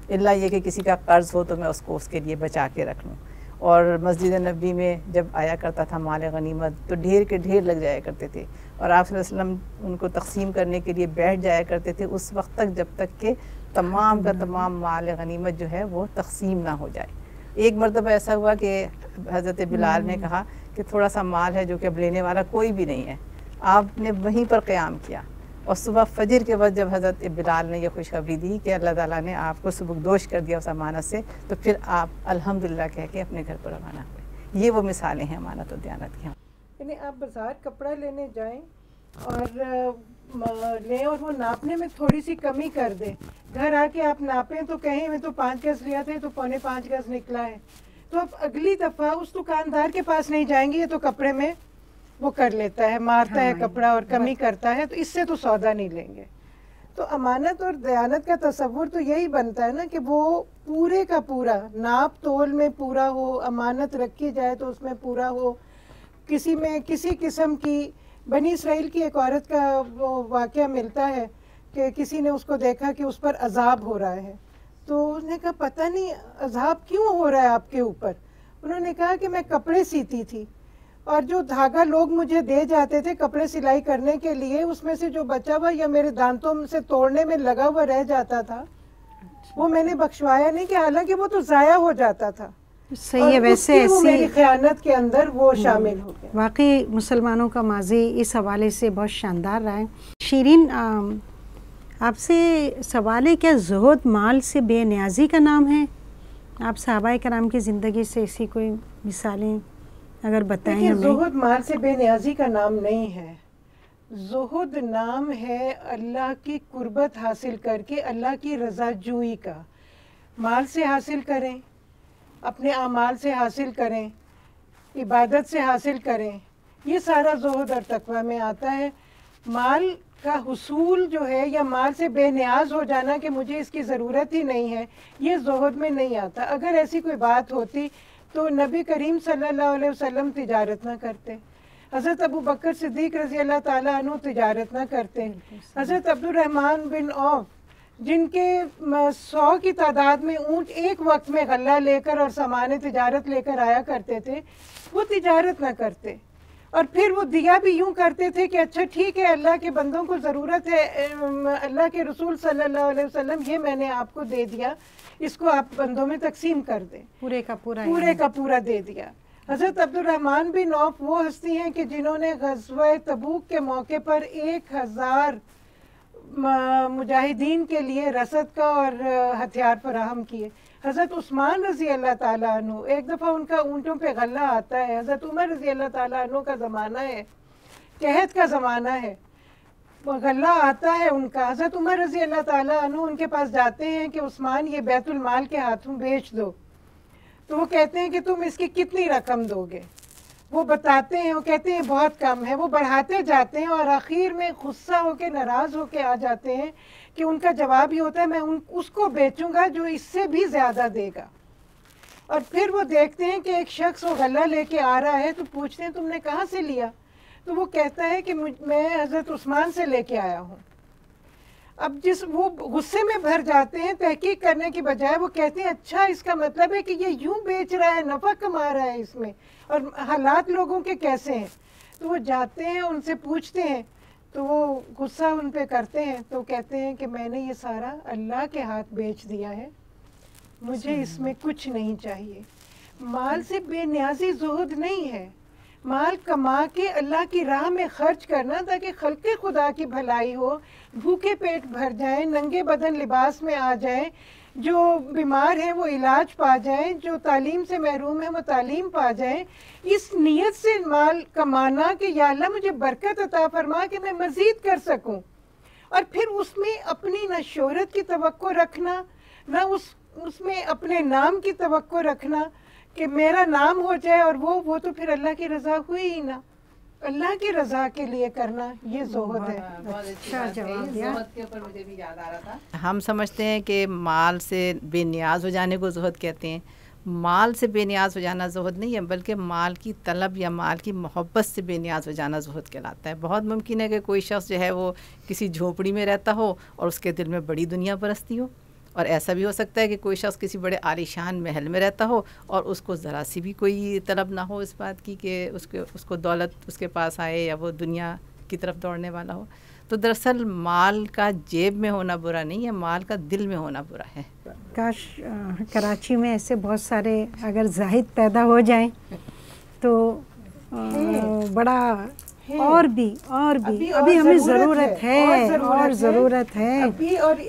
الا یہ کہ کسی کا قرض ہو تو میں اس کو اس کے لیے بچا کے رکھ لوں. اور مسجد نبی میں جب آیا کرتا تھا مال غنیمت تو ڈھیر کے ڈھیر لگ جایا کرتے تھے, اور آپ صلی اللہ علیہ وسلم ان کو تقسیم کرنے کے لیے بیٹھ جایا کرتے تھے اس وقت تک جب تک کہ تمام کا تمام مال غنیمت جو ہے وہ تقسیم نہ ہو جائے. ایک مرتبہ ایسا ہوا کہ حضرت بلال نے کہا کہ تھوڑا سا مال ہے جو کہ اب لینے والا کوئی بھی نہیں ہے. آپ نے وہیں پر قیام کیا, اور صبح فجر کے وقت جب حضرت بلال نے یہ خوشخبری دی کہ اللہ تعالیٰ نے آپ کو سبکدوش کر دیا اس امانت سے, تو پھر آپ الحمدللہ کہہ کے اپنے گھر پر روانہ ہوئے. یہ وہ مثالیں ہیں امانت و دیانت کی. یعنی آپ بازار کپڑا لینے جائیں اور لیں اور وہ ناپنے میں تھوڑی سی کمی کر دیں, گھر آ کے آپ ناپیں تو کہیں میں تو 5 گز لیا تھا تو 5.25 گز نکلا ہے, تو آپ اگلی دفعہ اس دکاندار کے پاس نہیں جائیں گے, یہ تو کپڑے میں وہ کر لیتا ہے, مارتا ہے کپڑا اور کمی کرتا ہے, تو اس سے تو سودا نہیں لیں گے. تو امانت اور دیانت کا تصور تو یہی بنتا ہے نا کہ وہ پورے کا پورا ناپ تول میں پورا ہو، امانت رکھی جائے تو اس میں پورا ہو. کسی میں کسی قسم کی بنی اسرائیل کی ایک عورت کا وہ واقعہ ملتا ہے کہ کسی نے اس کو دیکھا کہ اس پر عذاب ہو رہا ہے، تو اس نے کہا پتہ نہیں عذاب کیوں ہو رہا ہے آپ کے اوپر. انہوں نے کہا کہ میں کپڑے سیتی تھی اور جو دھاگا لوگ مجھے دے جاتے تھے کپڑے سلائی کرنے کے لیے، اس میں سے جو بچا ہوا یا میرے دانتوں سے توڑنے میں لگا ہوا رہ جاتا تھا وہ میں نے بخشوایا نہیں، کہ حالانکہ وہ تو ضائع ہو جاتا تھا. صحیح ہے. ویسے وہ میری خیانت کے اندر وہ شامل ہو گیا. واقعی مسلمانوں کا ماضی اس حوالے سے بہت شاندار رہا ہے. شیرین، آپ سے سوال ہے، کیا زہد مال سے بے نیازی کا نام ہے؟ آپ صحابہ کرام کی زندگی سے ایسی کوئی مثالیں اگر بتائیں ہمیں. زہد مال سے بے نیازی کا نام نہیں ہے. زہد نام ہے اللہ کی قربت حاصل کر کے اللہ کی رضا جوئی کا. مال سے حاصل کریں، اپنے اعمال سے حاصل کریں، عبادت سے حاصل کریں، یہ سارا زہد اور تقویٰ میں آتا ہے. مال کا حصول جو ہے یا مال سے بے نیاز ہو جانا کہ مجھے اس کی ضرورت ہی نہیں ہے، یہ زہد میں نہیں آتا. اگر ایسی کوئی بات ہوتی تو نبی کریم صلی اللہ علیہ وسلم تجارت نہ کرتے، حضرت ابو بکر صدیق رضی اللہ تعالیٰ عنہ تجارت نہ کرتے، حضرت عبد الرحمن بن عوف جن کے 100 کی تعداد میں اونٹ ایک وقت میں غلہ لے کر اور سامان تجارت لے کر آیا کرتے تھے، وہ تجارت نہ کرتے. اور پھر وہ دیا بھی یوں کرتے تھے کہ اچھا ٹھیک ہے اللہ کے بندوں کو ضرورت ہے، اللہ کے رسول صلی اللہ علیہ وسلم یہ میں نے آپ کو دے دیا، اس کو آپ بندوں میں تقسیم کر دیں. پورے کا پورا دے دیا. حضرت عبد الرحمن بن عوف وہ ہستی ہیں کہ جنہوں نے غزوہ تبوک کے موقع پر 1000 مجاہدین کے لیے رسد کا اور ہتھیار فراہم کیے. حضرت عثمان رضی اللہ تعالیٰ عنہ ایک دفعہ ان کا اونٹوں پہ غلہ آتا ہے. حضرت عمر رضی اللہ تعالیٰ عنہ کا زمانہ ہے، قحط کا زمانہ ہے، غلہ آتا ہے ان کا. حضرت عمر رضی اللہ تعالیٰ عنہ ان کے پاس جاتے ہیں کہ عثمان یہ بیت المال کے ہاتھوں بیچ دو. تو وہ کہتے ہیں کہ تم اس کی کتنی رقم دو گے؟ وہ بتاتے ہیں، وہ کہتے ہیں بہت کم ہے. وہ بڑھاتے جاتے ہیں اور آخر میں غصہ ہو کے ناراض ہو کے آ جاتے ہیں کہ ان کا جواب یہ ہوتا ہے میں اس کو بیچوں گا جو اس سے بھی زیادہ دے گا. اور پھر وہ دیکھتے ہیں کہ ایک شخص وہ غلہ لے کے آ رہا ہے، تو پوچھتے ہیں تم نے کہاں سے لیا؟ تو وہ کہتا ہے کہ میں حضرت عثمان سے لے کے آیا ہوں. اب وہ غصے میں بھر جاتے ہیں، تحقیق کرنے کی بجائے وہ کہتے ہیں اچھا اس کا مطلب ہے کہ یہ یوں بیچ رہا ہے، نفع کما رہا ہے اس میں، اور حالات لوگوں کے کیسے ہیں. تو وہ جاتے ہیں ان سے پوچھتے ہیں، تو وہ غصہ ان پہ کرتے ہیں، تو کہتے ہیں کہ میں نے یہ سارا اللہ کے ہاتھ بیچ دیا ہے، مجھے اس میں کچھ نہیں چاہیے. مال سے بے نیازی زہد نہیں ہے. مال کما کے اللہ کی راہ میں خرچ کرنا تاکہ خلق خدا کی بھلائی ہو، بھوکے پیٹ بھر جائیں، ننگے بدن لباس میں آ جائیں، جو بیمار ہیں وہ علاج پا جائیں، جو تعلیم سے محروم ہیں وہ تعلیم پا جائیں. اس نیت سے مال کمانا کہ یا اللہ مجھے برکت عطا فرما کہ میں مزید کر سکوں. اور پھر اس میں اپنی نہ شہرت کی توقع رکھنا، نہ اس میں اپنے نام کی توقع رکھنا کہ میرا نام ہو جائے، اور وہ تو پھر اللہ کی رضا ہوئی ہی نہ. اللہ کی رضا کے لیے کرنا یہ زہد ہے. اچھا جواب دیا. زہد کے اوپر مجھے بھی یاد آ رہا تھا، ہم سمجھتے ہیں کہ مال سے بے نیاز ہو جانے کو زہد کہتے ہیں. مال سے بے نیاز ہو جانا زہد نہیں ہے، بلکہ مال کی طلب یا مال کی محبت سے بے نیاز ہو جانا زہد کہلاتا ہے. بہت ممکن ہے کہ کوئی شخص جو ہے وہ کسی جھونپڑی میں رہتا ہو اور اس کے دل میں بڑی دنیا پرستی ہو، اور ایسا بھی ہو سکتا ہے کہ کوئی شخص کسی بڑے عالیشان محل میں رہتا ہو اور اس کو ذرا سی بھی کوئی طلب نہ ہو اس بات کی کہ اس کو دولت اس کے پاس آئے یا وہ دنیا کی طرف دوڑنے والا ہو. تو دراصل مال کا جیب میں ہونا برا نہیں ہے، مال کا دل میں ہونا برا ہے. کاش کراچی میں ایسے بہت سارے اگر زاہد پیدا ہو جائیں تو بڑا اور بھی ابھی ہمیں ضرورت ہے.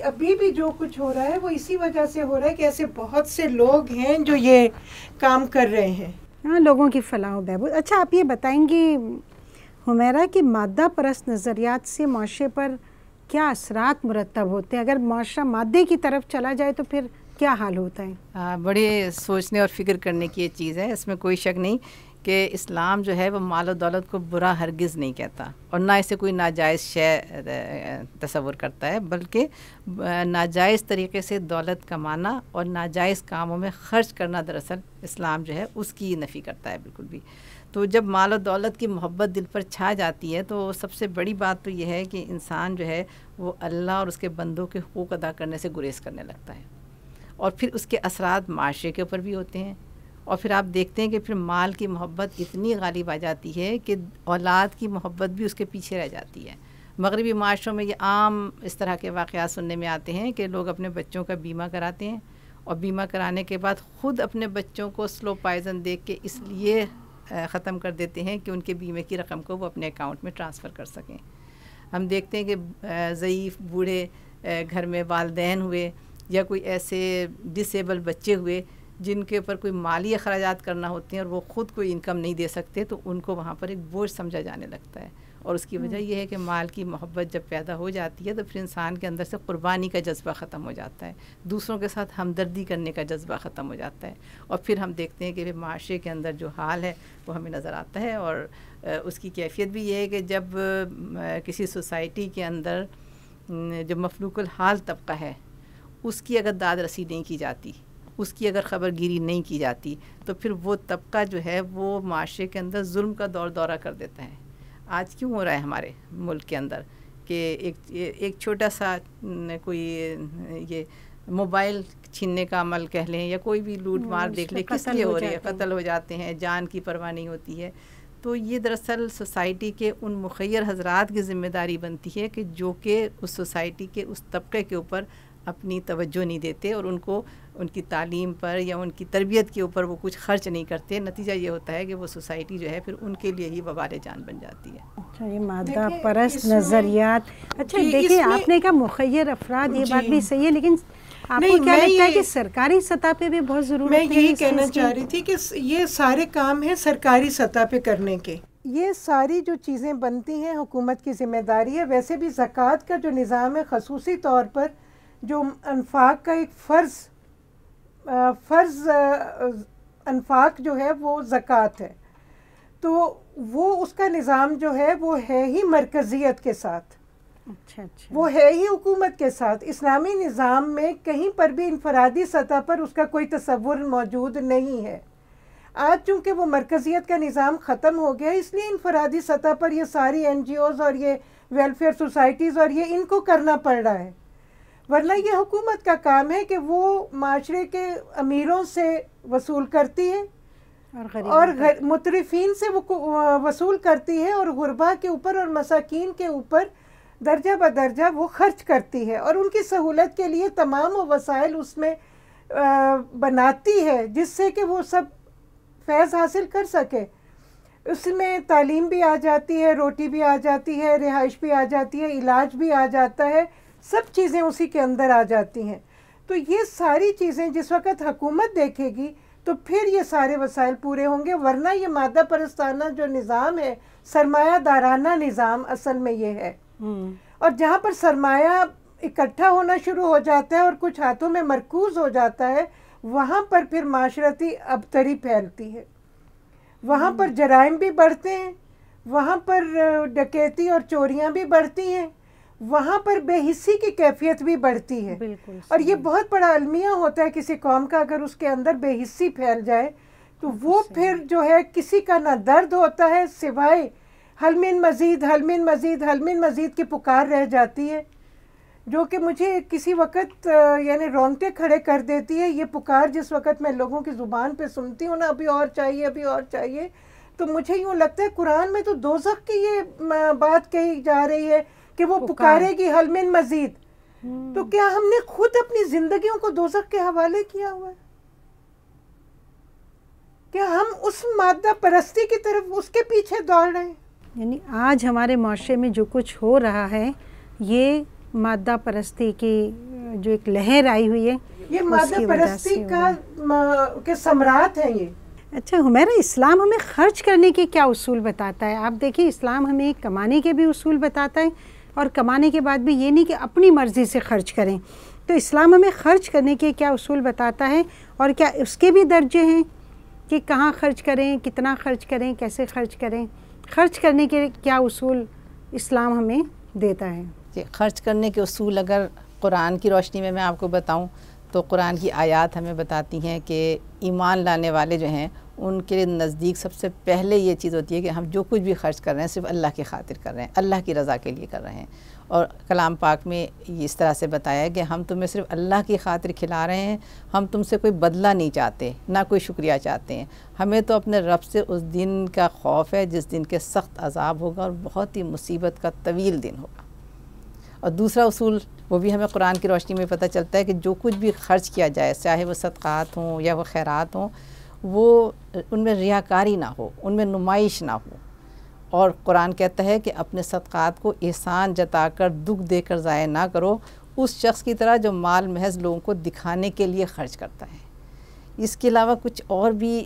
ابھی بھی جو کچھ ہو رہا ہے وہ اسی وجہ سے ہو رہا ہے کہ ایسے بہت سے لوگ ہیں جو یہ کام کر رہے ہیں. ہاں، لوگوں کی فلاح و بہبود. اچھا، آپ یہ بتائیں گی حمیرہ کہ مادہ پرست نظریات سے معاشرے پر کیا اثرات مرتب ہوتے ہیں؟ اگر معاشرہ مادے کی طرف چلا جائے تو پھر کیا حال ہوتا ہے؟ بڑے سوچنے اور فکر کرنے کی یہ چیز ہے، اس میں کوئی شک نہیں کہ اسلام جو ہے وہ مال و دولت کو برا ہرگز نہیں کہتا اور نہ اسے کوئی ناجائز شے تصور کرتا ہے، بلکہ ناجائز طریقے سے دولت کمانا اور ناجائز کاموں میں خرچ کرنا دراصل اسلام جو ہے اس کی نفی کرتا ہے بالکل بھی۔ تو جب مال و دولت کی محبت دل پر چھا جاتی ہے تو سب سے بڑی بات تو یہ ہے کہ انسان جو ہے وہ اللہ اور اس کے بندوں کے حقوق ادا کرنے سے گریز کرنے لگتا ہے، اور پھر اس کے اثرات معاشرے کے اوپر بھی ہوتے ہیں۔ اور پھر آپ دیکھتے ہیں کہ پھر مال کی محبت اتنی غالب آ جاتی ہے کہ اولاد کی محبت بھی اس کے پیچھے رہ جاتی ہے۔ مغربی معاشروں میں یہ عام اس طرح کے واقعات سننے میں آتے ہیں کہ لوگ اپنے بچوں کا بیمہ کراتے ہیں اور بیمہ کرانے کے بعد خود اپنے بچوں کو سلو پائزن دے کے اس لیے ختم کر دیتے ہیں کہ ان کے بیمے کی رقم کو وہ اپنے اکاؤنٹ میں ٹرانسفر کر سکیں۔ ہم دیکھتے ہیں کہ ضعیف بوڑھے گھر میں والدین ہوئے یا کوئی ایسے ڈسیبل بچے ہوئے جن کے اوپر کوئی مالی اخراجات کرنا ہوتے ہیں اور وہ خود کوئی انکم نہیں دے سکتے، تو ان کو وہاں پر ایک بوجھ سمجھا جانے لگتا ہے۔ اور اس کی وجہ یہ ہے کہ مال کی محبت جب پیدا ہو جاتی ہے تو پھر انسان کے اندر سے قربانی کا جذبہ ختم ہو جاتا ہے، دوسروں کے ساتھ ہمدردی کرنے کا جذبہ ختم ہو جاتا ہے، اور پھر ہم دیکھتے ہیں کہ پھر معاشرے کے اندر جو حال ہے وہ ہمیں نظر آتا ہے۔ اور اس کی کیفیت بھی یہ ہے کہ جب کسی سوسائٹی کے اندر جو مفلوق الحال طبقہ ہے اس کی اگر داد رسی نہیں کی جاتی، اس کی اگر خبر گیری نہیں کی جاتی، تو پھر وہ طبقہ جو ہے وہ معاشرے کے اندر ظلم کا دورہ کر دیتا ہے۔ آج کیوں ہو رہا ہے ہمارے ملک کے اندر کہ ایک چھوٹا سا کوئی یہ موبائل چھیننے کا عمل کہہ لیں یا کوئی بھی لوٹ مار دیکھ لیں، کس لیے ہو رہی ہے؟ قتل ہو جاتے ہیں، جان کی پرواہ نہیں ہوتی ہے۔ تو یہ دراصل سوسائٹی کے ان مخیر حضرات کی ذمہ داری بنتی ہے کہ جو کہ اس سوسائٹی کے اس طبقے کے اوپر اپنی توجہ نہیں دیتے اور ان کو ان کی تعلیم پر یا ان کی تربیت کے اوپر وہ کچھ خرچ نہیں کرتے۔ نتیجہ یہ ہوتا ہے کہ وہ سوسائٹی جو ہے پھر ان کے لیے ہی وبال جان بن جاتی ہے۔ اچھا، یہ مادہ پرست نظریات، اچھا دیکھیں آپ نے کہا مخیر افراد، یہ بات بھی صحیح ہے، لیکن آپ کو کیا لگتا ہے کہ سرکاری سطح پہ بھی بہت ضرورت ہے؟ میں یہی کہنا چاہ رہی تھی کہ یہ سارے کام ہیں سرکاری سطح پہ کرنے کے، یہ ساری جو چیزیں بنتی ہیں حکومت کی ذمہ داری ہے۔ ویسے بھی زکوٰۃ کا جو نظام ہے خصوصی طور پر جو انفاق کا ایک فرض انفاق جو ہے وہ زکوٰۃ ہے، تو وہ اس کا نظام جو ہے وہ ہے ہی مرکزیت کے ساتھ، وہ ہے ہی حکومت کے ساتھ۔ اسلامی نظام میں کہیں پر بھی انفرادی سطح پر اس کا کوئی تصور موجود نہیں ہے۔ آج چونکہ وہ مرکزیت کا نظام ختم ہو گیا، اس لیے انفرادی سطح پر یہ ساری NGOs اور یہ ویلفیئر سوسائٹیز اور یہ ان کو کرنا پڑ رہا ہے، ورنہ یہ حکومت کا کام ہے کہ وہ معاشرے کے امیروں سے وصول کرتی ہے اور مترفین سے وصول کرتی ہے، اور غربا کے اوپر اور مساکین کے اوپر درجہ بدرجہ وہ خرچ کرتی ہے، اور ان کی سہولت کے لیے تمام وہ وسائل اس میں بناتی ہے جس سے کہ وہ سب فیض حاصل کر سکے۔ اس میں تعلیم بھی آ جاتی ہے، روٹی بھی آ جاتی ہے، رہائش بھی آ جاتی ہے، علاج بھی آ جاتا ہے، سب چیزیں اسی کے اندر آ جاتی ہیں۔ تو یہ ساری چیزیں جس وقت حکومت دیکھے گی تو پھر یہ سارے وسائل پورے ہوں گے، ورنہ یہ مادہ پرستانہ جو نظام ہے، سرمایہ دارانہ نظام اصل میں یہ ہے، اور جہاں پر سرمایہ اکٹھا ہونا شروع ہو جاتا ہے اور کچھ ہاتھوں میں مرکوز ہو جاتا ہے، وہاں پر پھر معاشرتی ابتری پھیلتی ہے، وہاں پر جرائم بھی بڑھتے ہیں، وہاں پر ڈکیتی اور چوریاں بھی بڑھتی ہیں، وہاں پر بے حسی کی کیفیت بھی بڑھتی ہے۔ اور یہ بہت بڑا المیہ ہوتا ہے کسی قوم کا، اگر اس کے اندر بے حسی پھیل جائے تو وہ پھر جو ہے کسی کا نہ درد ہوتا ہے سوائے حل من مزید حل من مزید حل من مزید کی پکار رہ جاتی ہے، جو کہ مجھے کسی وقت یعنی رونگٹے کھڑے کر دیتی ہے۔ یہ پکار جس وقت میں لوگوں کی زبان پہ سنتی ہوں نا، ابھی اور چاہیے ابھی اور چاہیے، تو مجھے یوں لگتا ہے قرآن میں تو دوزخ کی یہ بات کہی جا رہی ہے کہ وہ پکارے گی حل من مزید، تو کیا ہم نے خود اپنی زندگیوں کو دوزخ کے حوالے کیا ہوا ہے؟ کیا ہم اس مادہ پرستی کی طرف اس کے پیچھے دوڑ رہے ہیں؟ یعنی آج ہمارے معاشرے میں جو کچھ ہو رہا ہے یہ مادہ پرستی کی جو ایک لہر آئی ہوئی ہے، یہ مادہ پرستی کے ثمرات ہیں یہ۔ اچھا حمیرہ، اسلام ہمیں خرچ کرنے کے کیا اصول بتاتا ہے؟ آپ دیکھیں اسلام ہمیں کمانے کے بھی اصول بتاتا ہے، اور کمانے کے بعد بھی یہ نہیں کہ اپنی مرضی سے خرچ کریں، تو اسلام ہمیں خرچ کرنے کے کیا اصول بتاتا ہے، اور کیا اس کے بھی درجے ہیں؟ کہ کہاں خرچ کریں، کتنا خرچ کریں، کیسے خرچ کریں، خرچ کرنے کے کیا اصول اسلام ہمیں دیتا ہے؟ جی، خرچ کرنے کے اصول اگر قرآن کی روشنی میں آپ کو بتاؤں تو قرآن کی آیات ہمیں بتاتی ہیں کہ ایمان لانے والے جو ہیں ان کے نزدیک سب سے پہلے یہ چیز ہوتی ہے کہ ہم جو کچھ بھی خرچ کر رہے ہیں صرف اللہ کی خاطر کر رہے ہیں، اللہ کی رضا کے لیے کر رہے ہیں. اور کلام پاک میں اس طرح سے بتایا ہے کہ ہم تمہیں صرف اللہ کی خاطر کھلا رہے ہیں، ہم تم سے کوئی بدلہ نہیں چاہتے، نہ کوئی شکریہ چاہتے ہیں. ہمیں تو اپنے رب سے اس دن کا خوف ہے جس دن کے سخت عذاب ہوگا اور بہت ہی مصیبت کا طویل دن ہوگا. اور دوسرا اصول وہ بھی ہمیں قرآن کی روشنی میں پتہ چلتا ہے کہ جو کچھ بھی خرچ کیا جائے، چاہے وہ صدقات ہوں یا وہ خیرات ہوں، وہ ان میں ریاکاری نہ ہو، ان میں نمائش نہ ہو. اور قرآن کہتا ہے کہ اپنے صدقات کو احسان جتا کر، دکھ دے کر ضائع نہ کرو اس شخص کی طرح جو مال محض لوگوں کو دکھانے کے لیے خرچ کرتا ہے. اس کے علاوہ کچھ اور بھی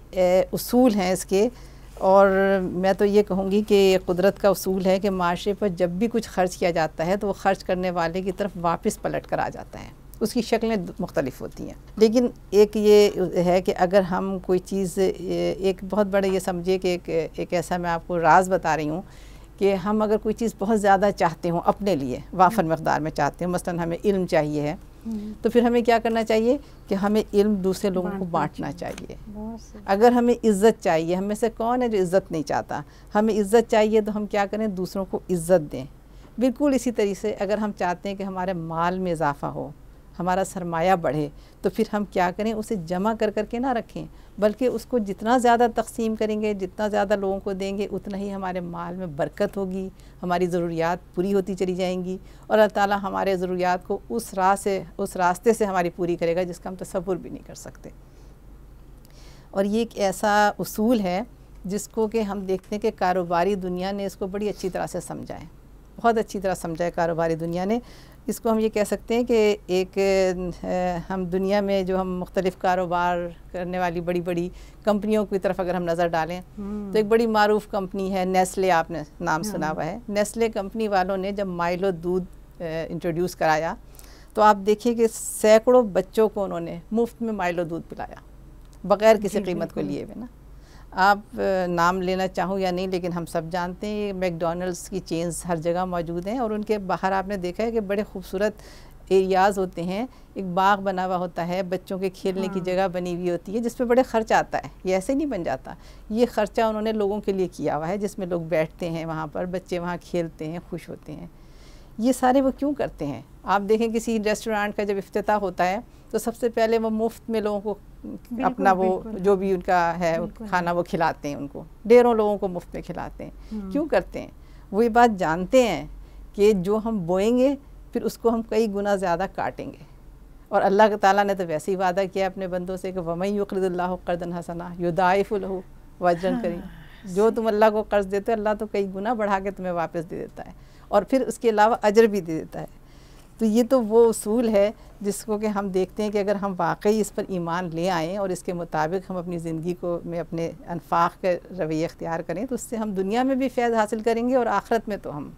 اصول ہیں اس کے، اور میں تو یہ کہوں گی کہ قدرت کا اصول ہے کہ معاشرے پر جب بھی کچھ خرچ کیا جاتا ہے تو وہ خرچ کرنے والے کی طرف واپس پلٹ کر آ جاتا ہے. اس کی شکلیں مختلف ہوتی ہیں، لیکن ایک یہ ہے کہ اگر ہم کوئی چیز، ایک بہت بڑے یہ سمجھے کہ ایک ایسا میں آپ کو راز بتا رہی ہوں کہ ہم اگر کوئی چیز بہت زیادہ چاہتے ہوں اپنے لیے، وافر مقدار میں چاہتے ہیں، مثلا ہمیں علم چاہیے ہے، تو پھر ہمیں کیا کرنا چاہیے کہ ہمیں علم دوسرے لوگوں کو بانٹنا چاہیے. اگر ہمیں عزت چاہیے، ہم میں سے کون ہے جو عزت نہیں چاہتا، ہمیں عزت چاہیے تو ہم کیا کریں، دوسروں کو عزت دیں. بالکل اسی طریقے سے اگر ہم چاہتے ہیں کہ ہمارے مال میں اضافہ ہو، ہمارا سرمایہ بڑھے، تو پھر ہم کیا کریں، اسے جمع کر کے نہ رکھیں، بلکہ اس کو جتنا زیادہ تقسیم کریں گے، جتنا زیادہ لوگوں کو دیں گے، اتنا ہی ہمارے مال میں برکت ہوگی، ہماری ضروریات پوری ہوتی چلی جائیں گی، اور اللہ تعالیٰ ہمارے ضروریات کو اس راستے سے ہماری پوری کرے گا جس کا ہم تصور بھی نہیں کر سکتے. اور یہ ایک ایسا اصول ہے جس کو کہ ہم دیکھتے ہیں کہ کاروباری دنیا نے اس کو بڑی اچھی طرح سے سمجھا ہے، بہت اچھی طرح سمجھا ہے کاروباری دنیا نے. اس کو ہم یہ کہہ سکتے ہیں کہ ایک ہم دنیا میں جو ہم مختلف کاروبار کرنے والی بڑی بڑی کمپنیوں کی طرف اگر ہم نظر ڈالیں تو ایک بڑی معروف کمپنی ہے نیسلے، آپ نے نام سنا ہوا ہے. نیسلے کمپنی والوں نے جب مائلو دودھ انٹروڈیوس کرایا تو آپ دیکھیں کہ سینکڑوں بچوں کو انہوں نے مفت میں مائلو دودھ پلایا بغیر کسی قیمت کو لیے ہوئے نا. آپ نام لینا چاہوں یا نہیں، لیکن ہم سب جانتے ہیں میک ڈونلڈس کی چینز ہر جگہ موجود ہیں، اور ان کے باہر آپ نے دیکھا ہے کہ بڑے خوبصورت ایریاز ہوتے ہیں، ایک باغ بنا ہوا ہوتا ہے، بچوں کے کھیلنے کی جگہ بنی ہوئی ہوتی ہے جس پہ بڑے خرچ آتا ہے. یہ ایسے نہیں بن جاتا، یہ خرچہ انہوں نے لوگوں کے لیے کیا ہوا ہے جس میں لوگ بیٹھتے ہیں، وہاں پر بچے وہاں کھیلتے ہیں، خوش ہوتے ہیں. یہ سارے وہ کیوں کرتے ہیں؟ آپ دیکھیں کسی ریسٹورانٹ کا جب افتتاح ہوتا ہے تو سب سے پہلے وہ مفت میں لوگوں کو اپنا وہ جو بھی ان کا ہے کھانا وہ کھلاتے ہیں، ان کو ڈھیروں لوگوں کو مفت میں کھلاتے ہیں. کیوں کرتے ہیں؟ وہ یہ بات جانتے ہیں کہ جو ہم بوئیں گے پھر اس کو ہم کئی گنا زیادہ کاٹیں گے. اور اللہ تعالیٰ نے تو ویسے ہی وعدہ کیا اپنے بندوں سے کہ وَمَن يُقْرِضِ اللَّهُ قَرْضًا حَسَنًا يُضَاعِفُ لَهُ وَأَجْرًا كَرِيمًا. جو تم اللہ کو قرض دیتے ہو اللہ تو کئی گنا بڑھا کے تمہیں واپس دے دیتا ہے، اور پھر اس کے علاوہ اجر بھی دے دیتا ہے. تو یہ تو وہ اصول ہے جس کو کہ ہم دیکھتے ہیں کہ اگر ہم واقعی اس پر ایمان لے آئیں اور اس کے مطابق ہم اپنی زندگی کو میں اپنے انفاق کے رویے اختیار کریں تو اس سے ہم دنیا میں بھی فیض حاصل کریں گے، اور آخرت میں تو ہم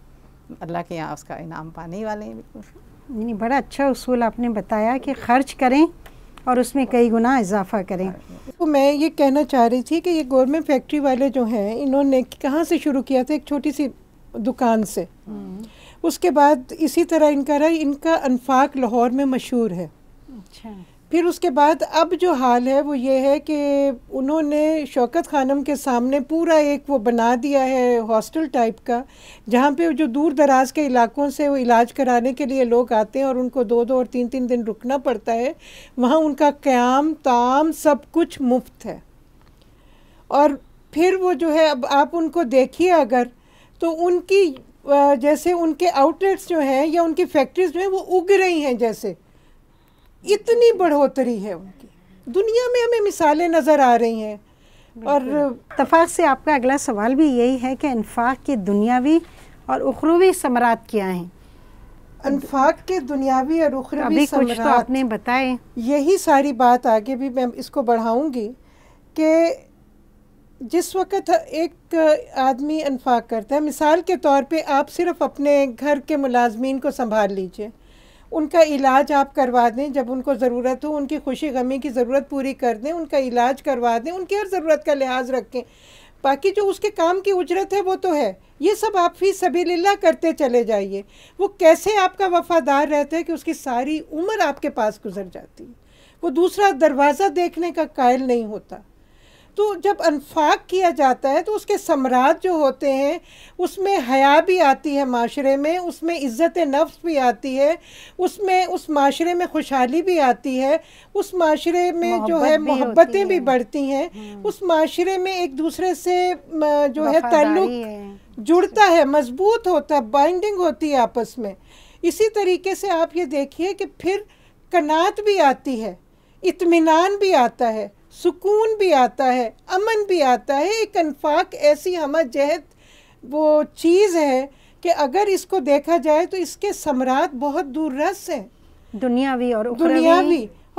اللہ کے یہاں اس کا انعام پانے ہی والے ہیں. بالکل بڑا اچھا اصول آپ نے بتایا کہ خرچ کریں اور اس میں کئی گنا اضافہ کریں. تو میں یہ کہنا چاہ رہی تھی کہ یہ گورنمنٹ فیکٹری والے جو ہیں انہوں نے کہاں سے شروع کیا تھا، ایک چھوٹی سی دکان سے. اس کے بعد اسی طرح ان کا انفاق لاہور میں مشہور ہے. اچھا. پھر اس کے بعد اب جو حال ہے وہ یہ ہے کہ انہوں نے شوکت خانم کے سامنے پورا ایک وہ بنا دیا ہے ہاسٹل ٹائپ کا، جہاں پہ جو دور دراز کے علاقوں سے وہ علاج کرانے کے لیے لوگ آتے ہیں اور ان کو 2 اور 3 دن رکنا پڑتا ہے. وہاں ان کا قیام طعام سب کچھ مفت ہے. اور پھر وہ جو ہے اب آپ ان کو دیکھیے اگر تو ان کی جیسے ان کے آؤٹ لیٹس جو ہیں یا ان کی فیکٹریز جو ہیں وہ اگ رہی ہیں، جیسے اتنی بڑھوتری ہے ان کی. دنیا میں ہمیں مثالیں نظر آ رہی ہیں. اور اتفاق سے آپ کا اگلا سوال بھی یہی ہے کہ انفاق کے دنیاوی اور اخروی ثمرات کیا ہیں؟ انفاق کے دنیاوی اور اخروی ثمرات کچھ تو آپ نے بتائے. یہی ساری بات آگے بھی میں اس کو بڑھاؤں گی کہ جس وقت ایک آدمی انفاق کرتا ہے، مثال کے طور پہ آپ صرف اپنے گھر کے ملازمین کو سنبھال لیجئے، ان کا علاج آپ کروا دیں، جب ان کو ضرورت ہو ان کی خوشی غمی کی ضرورت پوری کر دیں، ان کا علاج کروا دیں، ان کی ہر ضرورت کا لحاظ رکھیں. باقی جو اس کے کام کی اجرت ہے وہ تو ہے، یہ سب آپ فی سبیل اللہ کرتے چلے جائیے. وہ کیسے آپ کا وفادار رہتا ہے کہ اس کی ساری عمر آپ کے پاس گزر جاتی ہے، وہ دوسرا دروازہ دیکھنے کا قائل نہیں ہوتا. تو جب انفاق کیا جاتا ہے تو اس کے ثمرات جو ہوتے ہیں اس میں حیا بھی آتی ہے معاشرے میں، اس میں عزت نفس بھی آتی ہے، اس میں اس معاشرے میں خوشحالی بھی آتی ہے، اس معاشرے میں جو ہے محبتیں بھی بڑھتی ہیں، اس معاشرے میں ایک دوسرے سے جو ہے تعلق جڑتا ہے، مضبوط ہوتا ہے، بائنڈنگ ہوتی ہے آپس میں. اسی طریقے سے آپ یہ دیکھیے کہ پھر قناعت بھی آتی ہے، اطمینان بھی آتا ہے، سکون بھی آتا ہے، امن بھی آتا ہے. ایک انفاق ایسی ہمہ جہت وہ چیز ہے کہ اگر اس کو دیکھا جائے تو اس کے ثمرات بہت دور رس ہیں، دنیاوی اور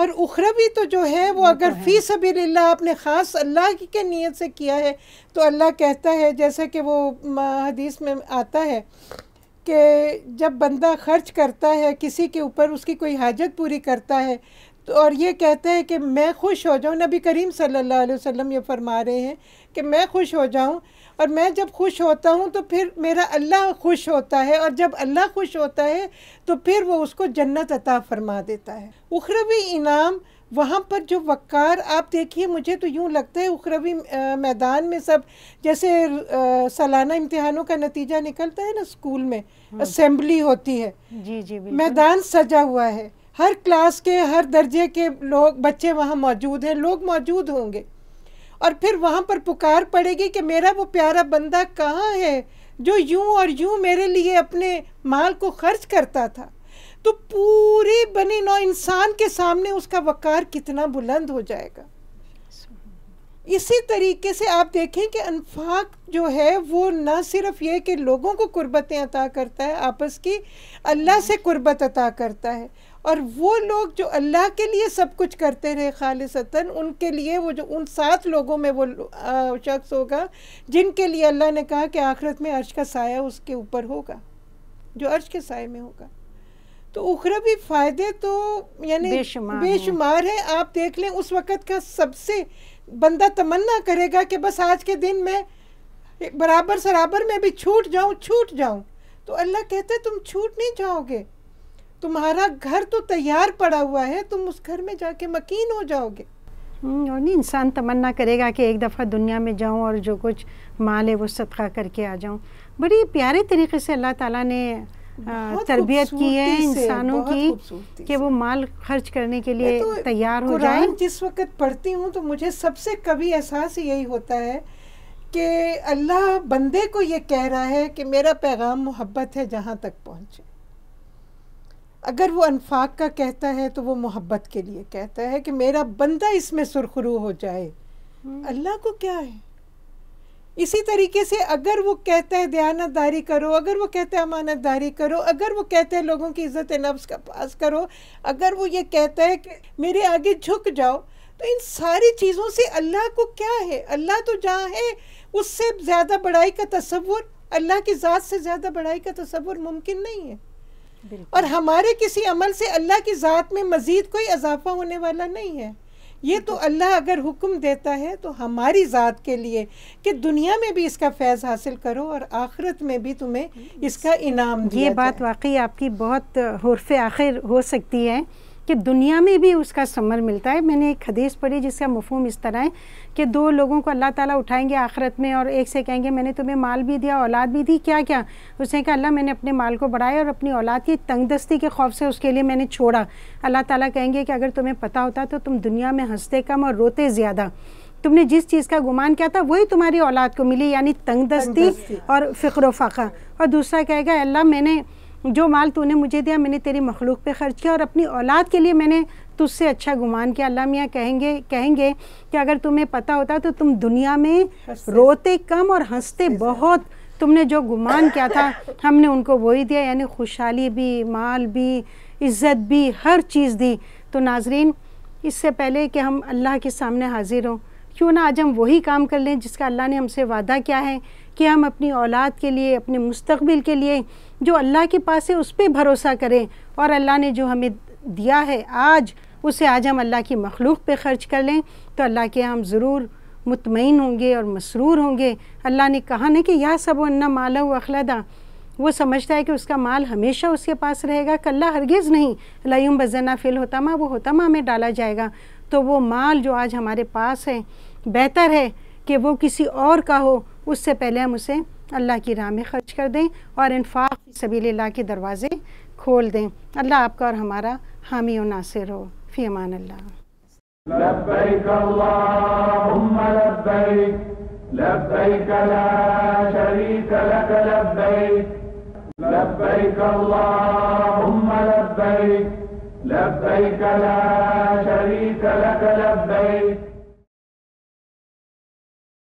اخروی تو جو ہے وہ اگر فی سبیل اللہ آپ نے خاص اللہ کی نیت سے کیا ہے تو اللہ کہتا ہے، جیسا کہ وہ حدیث میں آتا ہے کہ جب بندہ خرچ کرتا ہے کسی کے اوپر، اس کی کوئی حاجت پوری کرتا ہے تو اور یہ کہتا ہے کہ میں خوش ہو جاؤں، نبی کریم صلی اللہ علیہ وسلم یہ فرما رہے ہیں کہ میں خوش ہو جاؤں، اور میں جب خوش ہوتا ہوں تو پھر میرا اللہ خوش ہوتا ہے، اور جب اللہ خوش ہوتا ہے تو پھر وہ اس کو جنت عطا فرما دیتا ہے. اخروی انعام وہاں پر جو وقار، آپ دیکھیے مجھے تو یوں لگتا ہے اخروی میدان میں سب جیسے سالانہ امتحانوں کا نتیجہ نکلتا ہے نا، اسکول میں اسمبلی ہوتی ہے، جی میدان سجا ہوا ہے، ہر کلاس کے ہر درجے کے لوگ بچے وہاں موجود ہیں، لوگ موجود ہوں گے، اور پھر وہاں پر پکار پڑے گی کہ میرا وہ پیارا بندہ کہاں ہے جو یوں اور یوں میرے لیے اپنے مال کو خرچ کرتا تھا. تو پوری بنی نوع انسان کے سامنے اس کا وقار کتنا بلند ہو جائے گا. اسی طریقے سے آپ دیکھیں کہ انفاق جو ہے وہ نہ صرف یہ کہ لوگوں کو قربتیں عطا کرتا ہے آپس کی، اللہ سے قربت عطا کرتا ہے. اور وہ لوگ جو اللہ کے لیے سب کچھ کرتے رہے خالصتاً، ان کے لیے وہ جو ان 7 لوگوں میں وہ شخص ہوگا جن کے لیے اللہ نے کہا کہ آخرت میں عرش کا سایہ اس کے اوپر ہوگا، جو عرش کے سائے میں ہوگا. تو اخروی فائدے تو یعنی بے شمار ہیں. آپ دیکھ لیں اس وقت کا سب سے بندہ تمنا کرے گا کہ بس آج کے دن میں برابر سرابر میں بھی چھوٹ جاؤں. تو اللہ کہتا ہے تم چھوٹ نہیں جاؤ گے، تمہارا گھر تو تیار پڑا ہوا ہے، تم اس گھر میں جا کے مکین ہو جاؤ گے. اور نہیں انسان تمنا کرے گا کہ ایک دفعہ دنیا میں جاؤں اور جو کچھ مال ہے وہ صدقہ کر کے آ جاؤں. بڑی پیارے طریقے سے اللہ تعالیٰ نے تربیت کی ہے انسانوں کی کہ وہ مال خرچ کرنے کے لیے تیار ہو جائیں. قرآن جس وقت پڑھتی ہوں تو مجھے سب سے کبھی احساس یہی ہوتا ہے کہ اللہ بندے کو یہ کہہ رہا ہے کہ میرا پیغام محبت ہے جہاں تک پہنچے. اگر وہ انفاق کا کہتا ہے تو وہ محبت کے لیے کہتا ہے کہ میرا بندہ اس میں سرخرو ہو جائے. اللہ کو کیا ہے؟ اسی طریقے سے اگر وہ کہتا ہے دیانت داری کرو، اگر وہ کہتا ہے امانت داری کرو، اگر وہ کہتا ہے لوگوں کی عزت نفس کا پاس کرو، اگر وہ یہ کہتا ہے کہ میرے آگے جھک جاؤ، تو ان ساری چیزوں سے اللہ کو کیا ہے؟ اللہ تو جہاں ہے اس سے زیادہ بڑائی کا تصور، اللہ کی ذات سے زیادہ بڑائی کا تصور ممکن نہیں ہے. اور ہمارے کسی عمل سے اللہ کی ذات میں مزید کوئی اضافہ ہونے والا نہیں ہے. یہ تو اللہ اگر حکم دیتا ہے تو ہماری ذات کے لیے کہ دنیا میں بھی اس کا فیض حاصل کرو اور آخرت میں بھی تمہیں اس کا انعام دیا جائے. یہ بات واقعی آپ کی بہت حرف آخر ہو سکتی ہے کہ دنیا میں بھی اس کا ثمر ملتا ہے. میں نے ایک حدیث پڑھی جس کا مفہوم اس طرح ہے کہ 2 لوگوں کو اللہ تعالیٰ اٹھائیں گے آخرت میں اور ایک سے کہیں گے میں نے تمہیں مال بھی دیا، اولاد بھی دی، کیا کیا؟ اس نے کہا اللہ میں نے اپنے مال کو بڑھایا اور اپنی اولاد کی تنگ دستی کے خوف سے اس کے لیے میں نے چھوڑا. اللہ تعالیٰ کہیں گے کہ اگر تمہیں پتہ ہوتا تو تم دنیا میں ہنستے کم اور روتے زیادہ. تم نے جس چیز کا گمان کیا تھا وہی تمہاری اولاد کو ملی، یعنی تنگ دستی اور فقر و فاقہ. اور دوسرا کہے گا اللہ میں نے جو مال تو نے مجھے دیا میں نے تیری مخلوق پہ خرچ کیا اور اپنی اولاد کے لیے میں نے تجھ سے اچھا گمان کیا. اللہ میاں کہیں گے کہ اگر تمہیں پتہ ہوتا تو تم دنیا میں روتے کم اور ہنستے بہت. تم نے جو گمان کیا تھا ہم نے ان کو وہی دیا، یعنی خوشحالی بھی، مال بھی، عزت بھی، ہر چیز دی. تو ناظرین اس سے پہلے کہ ہم اللہ کے سامنے حاضر ہوں کیوں نہ آج ہم وہی کام کر لیں جس کا اللہ نے ہم سے وعدہ کیا ہے کہ ہم اپنی اولاد کے لیے، اپنے مستقبل کے لیے جو اللہ کے پاس ہے اس پہ بھروسہ کریں، اور اللہ نے جو ہمیں دیا ہے آج، اسے آج ہم اللہ کی مخلوق پہ خرچ کر لیں تو اللہ کے ہم ضرور مطمئن ہوں گے اور مسرور ہوں گے۔ اللہ نے کہا نا کہ یا سب ان مالہ و اخلدا، وہ سمجھتا ہے کہ اس کا مال ہمیشہ اس کے پاس رہے گا، کلّا ہرگز نہیں، لَيُنْبَذَنَّ بزنا فی الحطمہ، وہ حطمہ میں ڈالا جائے گا۔ تو وہ مال جو آج ہمارے پاس ہے بہتر ہے کہ وہ کسی اور کا ہو، اس سے پہلے ہم اسے اللہ کی راہ میں خرچ کر دیں اور انفاق فی سبیل اللہ کے دروازے کھول دیں۔ اللہ آپ کا اور ہمارا حامی و ناصر ہو۔ فی امان اللہ۔ لبیک اللہم لبیک، لبیک لا شریک لک لبیک، لبیک اللہم لبیک، لبیک لا شریک لک لبیک۔